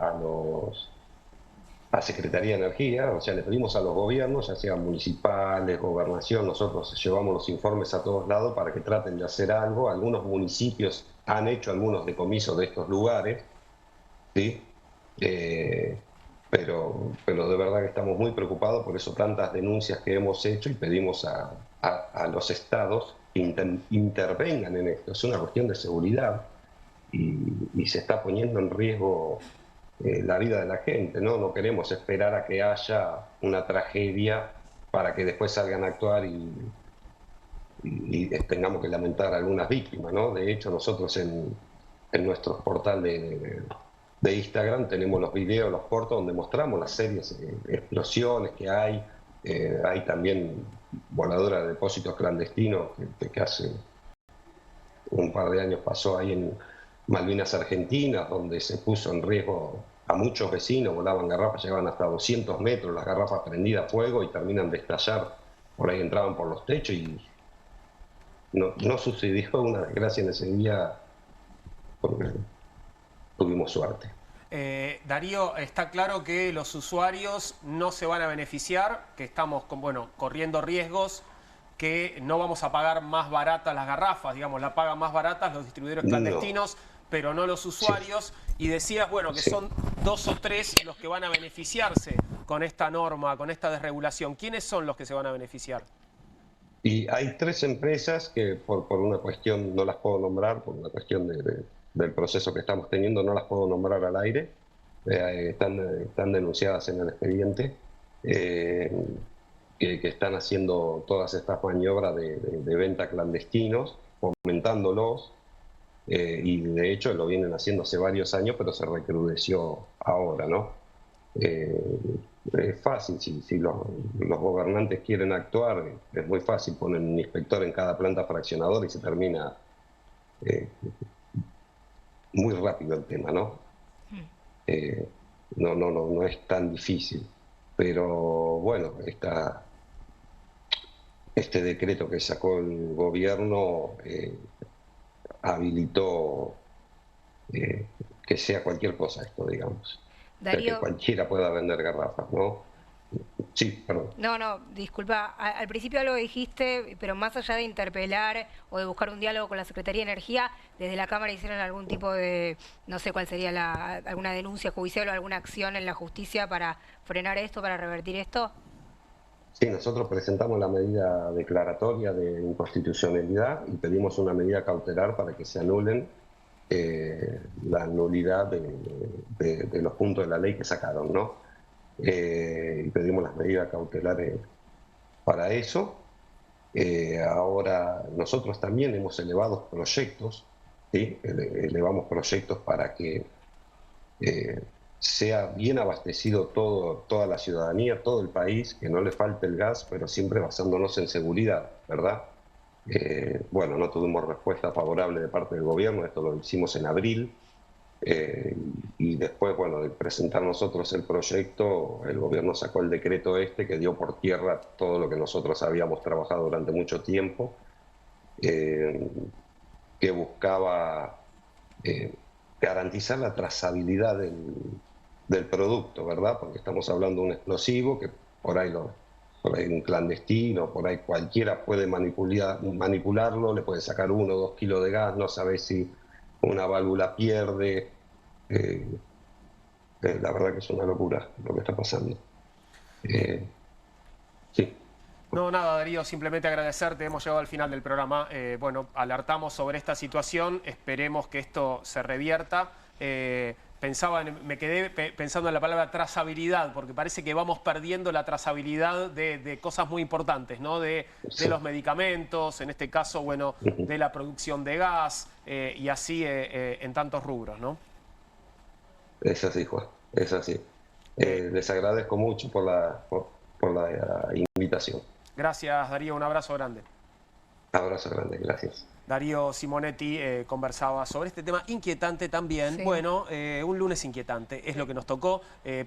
Speaker 15: a Secretaría de Energía, o sea, le pedimos a los gobiernos, ya sea municipales, gobernación, nosotros llevamos los informes a todos lados para que traten de hacer algo. Algunos municipios han hecho algunos decomisos de estos lugares, ¿sí? Pero de verdad que estamos muy preocupados, por eso tantas denuncias que hemos hecho, y pedimos a los estados que intervengan en esto. Es una cuestión de seguridad y se está poniendo en riesgo la vida de la gente, ¿no? No queremos esperar a que haya una tragedia para que después salgan a actuar y tengamos que lamentar algunas víctimas, ¿no? De hecho, nosotros en nuestro portal de Instagram tenemos los videos, los cortos donde mostramos las serias explosiones que hay. Hay también voladora de depósitos clandestinos que hace un par de años pasó ahí en Malvinas Argentinas, donde se puso en riesgo a muchos vecinos, volaban garrafas, llegaban hasta 200 metros, las garrafas prendidas a fuego y terminan de estallar, por ahí entraban por los techos y no sucedió una desgracia en ese día porque tuvimos suerte.
Speaker 1: Darío, está claro que los usuarios no se van a beneficiar, que estamos corriendo riesgos, que no vamos a pagar más baratas las garrafas, digamos, la pagan más baratas los distribuidores clandestinos, pero no los usuarios. Sí. Y decías, bueno, que son 2 o 3 los que van a beneficiarse con esta norma, con esta desregulación. ¿Quiénes son los que se van a beneficiar? Y hay 3 empresas que por una cuestión, no las puedo nombrar, por una cuestión del proceso que estamos teniendo, no las puedo nombrar al aire, están denunciadas en el expediente, que están haciendo todas estas maniobras de venta clandestinos, fomentándolos, y de hecho lo vienen haciendo hace varios años, pero se recrudeció ahora, ¿no? Es fácil, si los gobernantes quieren actuar, es muy fácil, ponen un inspector en cada planta fraccionadora y se termina muy rápido el tema, ¿no? No es tan difícil, pero bueno, este decreto que sacó el gobierno habilitó que sea cualquier cosa esto, digamos. Darío, o sea, que cualquiera pueda vender garrafas, ¿no? Sí, perdón.
Speaker 2: No, disculpa. Al principio lo dijiste, pero más allá de interpelar o de buscar un diálogo con la Secretaría de Energía, desde la Cámara hicieron algún tipo de, no sé cuál sería alguna denuncia judicial o alguna acción en la justicia para frenar esto, para revertir esto.
Speaker 15: Sí, nosotros presentamos la medida declaratoria de inconstitucionalidad y pedimos una medida cautelar para que se anulen la nulidad de los puntos de la ley que sacaron, ¿no? Y pedimos las medidas cautelares para eso. Ahora nosotros también hemos elevado proyectos, ¿sí? Elevamos proyectos para que sea bien abastecido toda la ciudadanía, todo el país, que no le falte el gas, pero siempre basándonos en seguridad, ¿verdad? Bueno, no tuvimos respuesta favorable de parte del gobierno, esto lo hicimos en abril, y después, bueno, de presentar nosotros el proyecto, el gobierno sacó el decreto que dio por tierra todo lo que nosotros habíamos trabajado durante mucho tiempo, que buscaba garantizar la trazabilidad del producto, ¿verdad? Porque estamos hablando de un explosivo que por ahí un clandestino, por ahí cualquiera puede manipularlo, le puede sacar 1 o 2 kilos de gas, no sabe si una válvula pierde. La verdad que es una locura lo que está pasando. Sí.
Speaker 1: No, nada, Darío, simplemente agradecerte, hemos llegado al final del programa. Bueno, alertamos sobre esta situación, esperemos que esto se revierta. me quedé pensando en la palabra trazabilidad, porque parece que vamos perdiendo la trazabilidad de cosas muy importantes, ¿no? De los medicamentos, en este caso, bueno, de la producción de gas y así en tantos rubros, ¿no?
Speaker 15: Es así, Juan, es así. Les agradezco mucho por la invitación.
Speaker 1: Gracias, Darío, un abrazo grande.
Speaker 15: Abrazo grande, gracias.
Speaker 1: Darío Simonetti conversaba sobre este tema inquietante también. Sí. Bueno, un lunes inquietante es lo que nos tocó,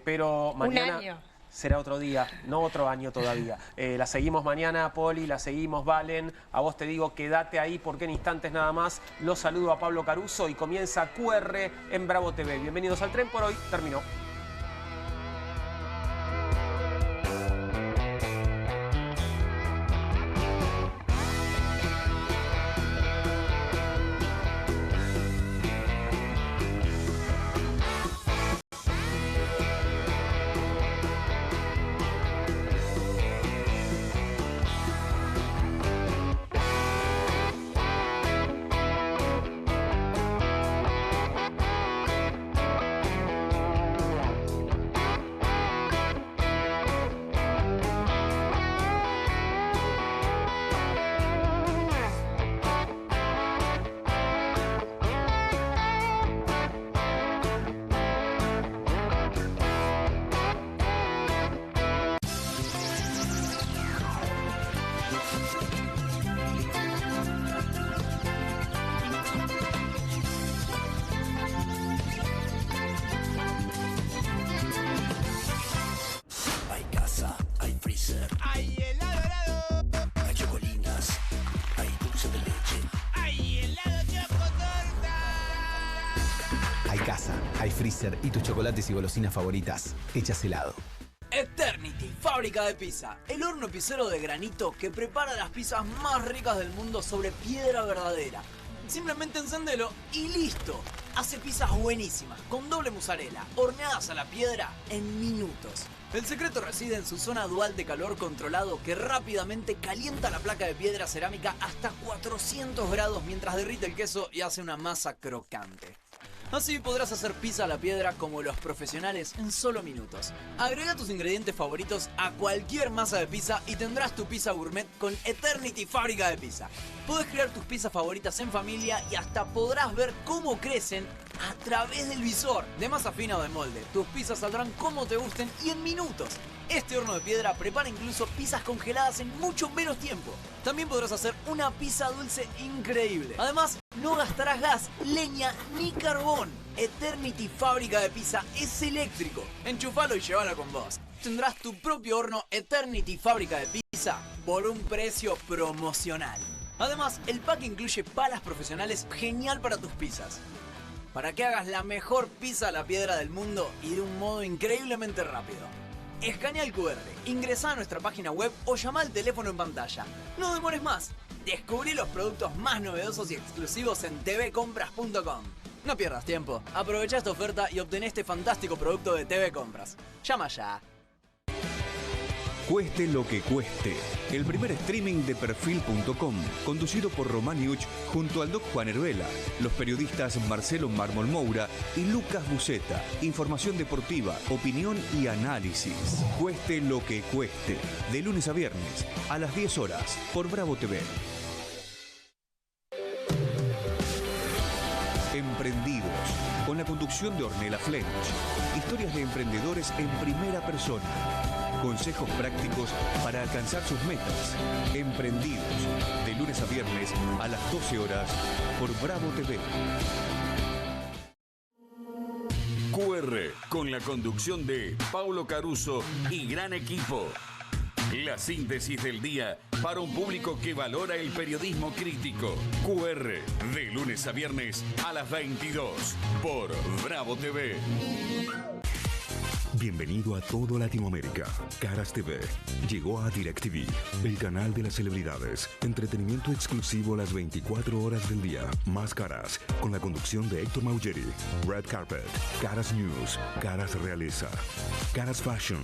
Speaker 1: pero mañana será otro día, no otro año todavía. La seguimos mañana, Poli, la seguimos, Valen. A vos te digo, quédate ahí porque en instantes nada más los saludo a Pablo Caruso y comienza QR en Bravo TV. Bienvenidos al tren, por hoy terminó.
Speaker 10: Hay freezer y tus chocolates y golosinas favoritas hechas helado.
Speaker 11: Eternity, fábrica de pizza. El horno pizzero de granito que prepara las pizzas más ricas del mundo sobre piedra verdadera. Simplemente encendelo y listo. Hace pizzas buenísimas, con doble mozzarella, horneadas a la piedra en minutos. El secreto reside en su zona dual de calor controlado que rápidamente calienta la placa de piedra cerámica hasta 400 grados mientras derrite el queso y hace una masa crocante. Así podrás hacer pizza a la piedra como los profesionales en solo minutos. Agrega tus ingredientes favoritos a cualquier masa de pizza y tendrás tu pizza gourmet con Eternity Fábrica de Pizza. Podés crear tus pizzas favoritas en familia y hasta podrás ver cómo crecen a través del visor. De masa fina o de molde, tus pizzas saldrán como te gusten y en minutos. Este horno de piedra prepara incluso pizzas congeladas en mucho menos tiempo. También podrás hacer una pizza dulce increíble. Además, no gastarás gas, leña ni carbón. Eternity Fábrica de Pizza es eléctrico. Enchufalo y llévalo con vos. Tendrás tu propio horno Eternity Fábrica de Pizza por un precio promocional. Además, el pack incluye palas profesionales genial para tus pizzas. Para que hagas la mejor pizza a la piedra del mundo y de un modo increíblemente rápido. Escanea el QR, ingresá a nuestra página web o llama al teléfono en pantalla. No demores más. Descubrí los productos más novedosos y exclusivos en tvcompras.com. No pierdas tiempo. Aprovecha esta oferta y obtén este fantástico producto de TV Compras. Llama ya.
Speaker 12: Cueste lo que cueste. El primer streaming de Perfil.com, conducido por Román Yuch junto al Doc Juan Herbela, los periodistas Marcelo Mármol Moura y Lucas Buceta. Información deportiva, opinión y análisis. Cueste lo que cueste. De lunes a viernes, a las 10 horas, por Bravo TV. Emprendidos, con la conducción de Ornella Flench. Historias de emprendedores en primera persona. Consejos prácticos para alcanzar sus metas. Emprendidos, de lunes a viernes a las 12 horas por Bravo TV.
Speaker 13: QR, con la conducción de Paulo Caruso y gran equipo. La síntesis del día para un público que valora el periodismo crítico. QR, de lunes a viernes a las 22 por Bravo TV.
Speaker 12: Bienvenido a todo Latinoamérica. Caras TV llegó a DirecTV, el canal de las celebridades. Entretenimiento exclusivo las 24 horas del día. Más Caras, con la conducción de Héctor Maugeri. Red Carpet, Caras News, Caras Realeza, Caras Fashion,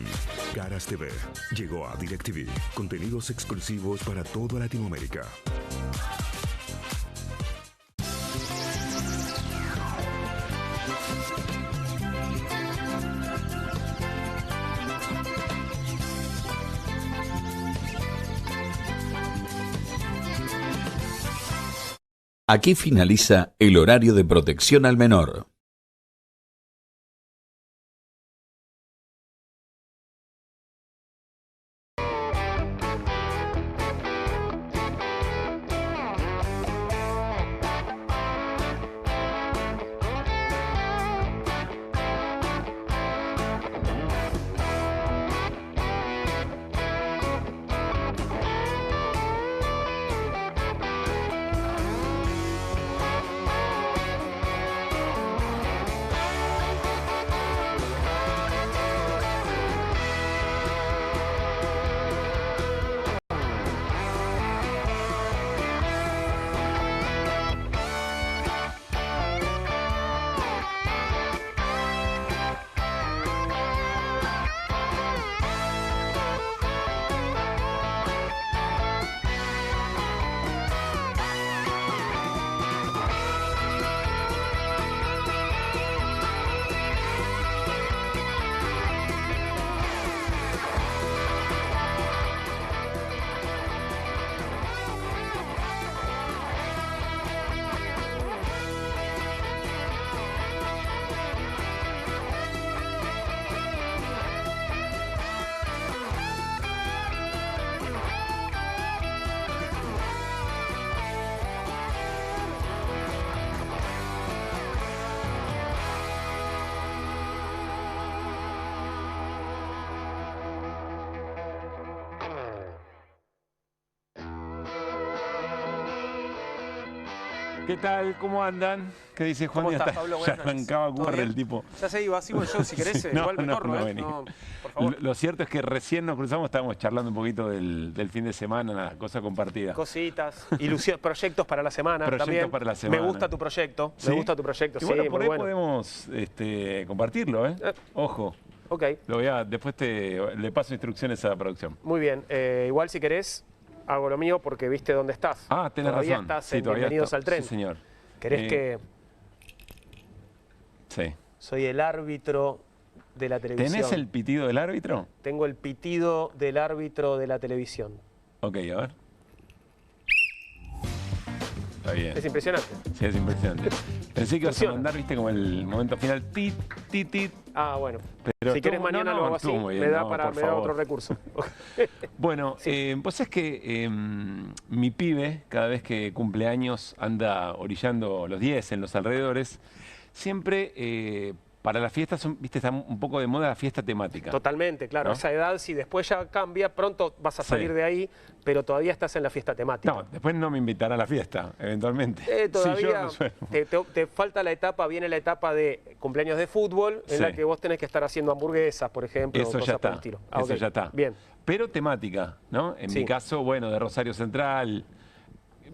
Speaker 12: Caras TV. Llegó a DirecTV. Contenidos exclusivos para toda Latinoamérica.
Speaker 13: Aquí finaliza el horario de protección al menor.
Speaker 16: ¿Qué tal? ¿Cómo andan? ¿Qué dice Juan?
Speaker 1: ¿Cómo estás, Pablo?
Speaker 16: Ya
Speaker 1: Buenas
Speaker 16: arrancaba a
Speaker 1: noches. ¿Todo
Speaker 16: correr
Speaker 1: bien?
Speaker 16: el tipo.
Speaker 1: Ya se iba, sigo yo, si querés, igual me corro,
Speaker 16: vení.
Speaker 1: No, por favor.
Speaker 16: Lo cierto es que recién nos cruzamos, estábamos charlando un poquito del fin de semana, nada, cosa compartida.
Speaker 1: Cositas, proyectos para la semana
Speaker 16: Proyectos
Speaker 1: también.
Speaker 16: para la semana.
Speaker 1: Me gusta tu proyecto,
Speaker 16: ¿Sí?
Speaker 1: me gusta tu proyecto,
Speaker 16: Y
Speaker 1: sí,
Speaker 16: bueno,
Speaker 1: muy
Speaker 16: por ahí
Speaker 1: bueno.
Speaker 16: podemos compartirlo, ¿eh? Ojo.
Speaker 1: Ok.
Speaker 16: Después le paso instrucciones a la producción.
Speaker 1: Muy bien, igual si querés, hago lo mío porque viste dónde estás.
Speaker 16: Ah, tenés
Speaker 1: todavía
Speaker 16: razón.
Speaker 1: Estás
Speaker 16: Sí,
Speaker 1: en
Speaker 16: todavía
Speaker 1: Bienvenidos
Speaker 16: está.
Speaker 1: al Tren.
Speaker 16: Sí, señor.
Speaker 1: ¿Querés que...?
Speaker 16: Sí.
Speaker 1: Soy el árbitro de la televisión.
Speaker 16: ¿Tenés el pitido del árbitro?
Speaker 1: Tengo el pitido del árbitro de la televisión.
Speaker 16: Ok, a ver. Está bien.
Speaker 1: Es impresionante.
Speaker 16: Sí, es impresionante. Pensé que ibas a
Speaker 1: Funciona.
Speaker 16: mandar, viste, como el momento final, tit, tit, tit.
Speaker 1: Ah, bueno.
Speaker 16: Pero
Speaker 1: si querés
Speaker 16: estuvo-
Speaker 1: mañana
Speaker 16: no,
Speaker 1: lo hago así,
Speaker 16: estuvo muy bien,
Speaker 1: me da,
Speaker 16: no,
Speaker 1: para,
Speaker 16: por
Speaker 1: me da
Speaker 16: favor.
Speaker 1: otro recurso.
Speaker 16: Bueno, pues es que mi pibe, cada vez que cumple años, anda orillando los 10 en los alrededores, siempre para las fiestas, viste, está un poco de moda la fiesta temática.
Speaker 1: Totalmente, claro.
Speaker 16: ¿No?
Speaker 1: Esa edad, si después ya cambia, pronto vas a
Speaker 16: Sí.
Speaker 1: salir de ahí, pero todavía estás en la fiesta temática.
Speaker 16: No, después no me invitará a la fiesta, eventualmente.
Speaker 1: Todavía
Speaker 16: Sí, yo resuelvo.
Speaker 1: te falta la etapa, viene la etapa de cumpleaños de fútbol, en
Speaker 16: Sí.
Speaker 1: la que vos tenés que estar haciendo hamburguesas, por ejemplo, o
Speaker 16: Eso
Speaker 1: cosas
Speaker 16: ya
Speaker 1: por el
Speaker 16: está,
Speaker 1: estilo.
Speaker 16: eso
Speaker 1: ok.
Speaker 16: ya está.
Speaker 1: Bien.
Speaker 16: Pero temática, ¿no? En
Speaker 1: Sí.
Speaker 16: mi caso, bueno, de Rosario Central,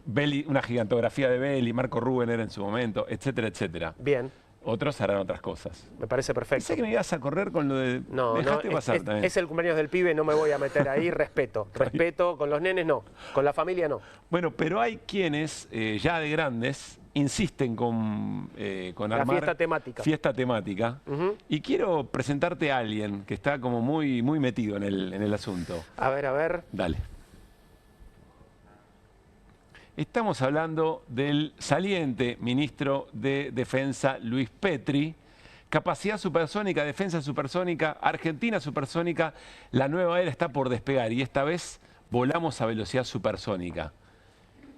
Speaker 16: Belli, una gigantografía de Belli, Marco Rubén era en su momento, etcétera, etcétera.
Speaker 1: Bien.
Speaker 16: Otros harán otras cosas.
Speaker 1: Me parece perfecto.
Speaker 16: Pensé que me ibas a correr con lo de...
Speaker 1: No,
Speaker 16: Dejaste
Speaker 1: no,
Speaker 16: pasar también.
Speaker 1: es el cumpleaños del pibe, no me voy a meter ahí, respeto. Respeto, con los nenes no, con la familia no.
Speaker 16: Bueno, pero hay quienes, ya de grandes, insisten con
Speaker 1: La
Speaker 16: armar...
Speaker 1: fiesta temática.
Speaker 16: Fiesta temática.
Speaker 1: Ujú.
Speaker 16: Y quiero presentarte a alguien que está como muy, muy metido en el asunto.
Speaker 1: A ver.
Speaker 16: Dale. Estamos hablando del saliente ministro de Defensa, Luis Petri. Capacidad supersónica, defensa supersónica, Argentina supersónica. La nueva era está por despegar y esta vez volamos a velocidad supersónica.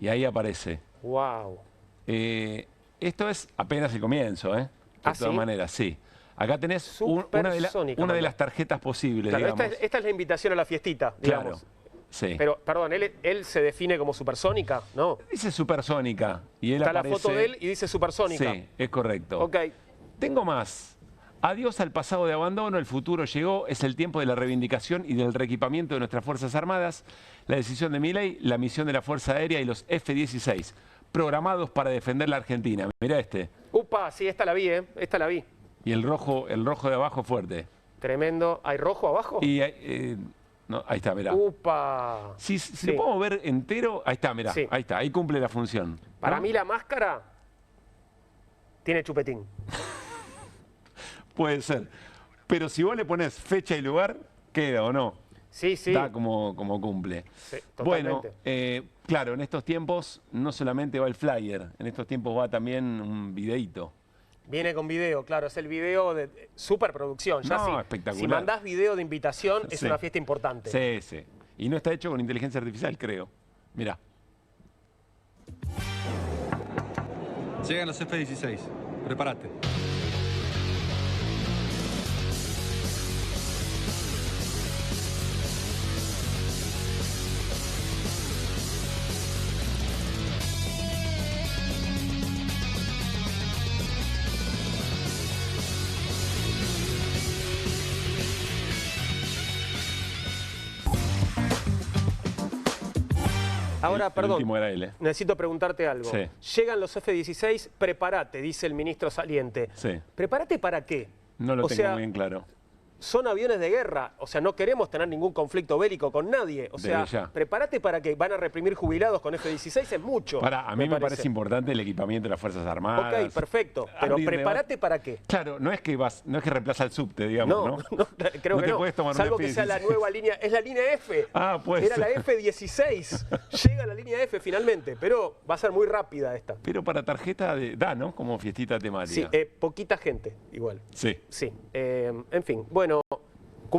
Speaker 16: Y ahí aparece.
Speaker 1: Wow.
Speaker 16: Esto es apenas el comienzo, ¿eh? De
Speaker 1: ¿Ah,
Speaker 16: todas
Speaker 1: sí?
Speaker 16: maneras, sí. Acá tenés una
Speaker 1: Supersónica,
Speaker 16: de las tarjetas posibles,
Speaker 1: Claro,
Speaker 16: digamos.
Speaker 1: esta es la invitación a la fiestita, digamos.
Speaker 16: Claro, sí.
Speaker 1: Pero, perdón, ¿él se define como supersónica? No.
Speaker 16: Dice supersónica. Y él
Speaker 1: Está la
Speaker 16: aparece...
Speaker 1: foto de él y dice supersónica.
Speaker 16: Sí, es correcto.
Speaker 1: Ok.
Speaker 16: Tengo más. Adiós al pasado de abandono, el futuro llegó, es el tiempo de la reivindicación y del reequipamiento de nuestras Fuerzas Armadas, la decisión de Milei, la misión de la Fuerza Aérea y los F-16, programados para defender la Argentina. Mirá este.
Speaker 1: Upa, sí, esta la vi, ¿eh? Esta la vi.
Speaker 16: Y el rojo de abajo fuerte.
Speaker 1: Tremendo. ¿Hay rojo abajo?
Speaker 16: Y no, ahí está, mirá.
Speaker 1: Upa.
Speaker 16: Si
Speaker 1: Sí.
Speaker 16: lo podemos ver entero, ahí está, mirá.
Speaker 1: Sí.
Speaker 16: Ahí está, ahí cumple la función.
Speaker 1: Para
Speaker 16: ¿no?
Speaker 1: mí la máscara tiene chupetín.
Speaker 16: Puede ser. Pero si vos le pones fecha y lugar, queda o no.
Speaker 1: Sí, sí.
Speaker 16: da como cumple.
Speaker 1: Sí,
Speaker 16: Bueno,
Speaker 1: totalmente.
Speaker 16: claro, en estos tiempos no solamente va el flyer, en estos tiempos va también un videíto.
Speaker 1: Viene con video, claro, es el video de superproducción. Ya
Speaker 16: No, espectacular.
Speaker 1: Si mandás video de invitación, es
Speaker 16: Sí.
Speaker 1: una fiesta importante.
Speaker 16: Sí, sí. Y no está hecho con inteligencia artificial, creo. Mirá.
Speaker 17: Llegan los F-16. Prepárate.
Speaker 1: Ahora,
Speaker 16: El
Speaker 1: perdón,
Speaker 16: último era él,
Speaker 1: necesito preguntarte algo.
Speaker 16: Sí.
Speaker 1: Llegan los F-16, prepárate, dice el ministro saliente.
Speaker 16: Sí.
Speaker 1: ¿Prepárate para qué?
Speaker 16: No lo
Speaker 1: O
Speaker 16: tengo
Speaker 1: sea,
Speaker 16: muy bien claro.
Speaker 1: Son aviones de guerra, o sea, no queremos tener ningún conflicto bélico con nadie. O sea,
Speaker 16: Desde ya.
Speaker 1: prepárate para que van a reprimir jubilados con F-16, es mucho.
Speaker 16: A mí me parece importante el equipamiento de las Fuerzas Armadas.
Speaker 1: Ok, perfecto, pero
Speaker 16: Abrir
Speaker 1: prepárate
Speaker 16: debate.
Speaker 1: para qué.
Speaker 16: Claro, no es que reemplaza el subte, digamos, ¿no?
Speaker 1: Creo
Speaker 16: No
Speaker 1: que
Speaker 16: te
Speaker 1: no.
Speaker 16: puedes tomar un
Speaker 1: Salvo que sea la
Speaker 16: F-16.
Speaker 1: nueva línea, es la línea F.
Speaker 16: Ah, puede
Speaker 1: Era la
Speaker 16: ser.
Speaker 1: F-16. Llega la línea F finalmente, pero va a ser muy rápida esta.
Speaker 16: Pero para tarjeta da, ¿no? Como fiestita
Speaker 1: Sí,
Speaker 16: temática.
Speaker 1: poquita gente, igual.
Speaker 16: Sí.
Speaker 1: Sí, en fin, bueno,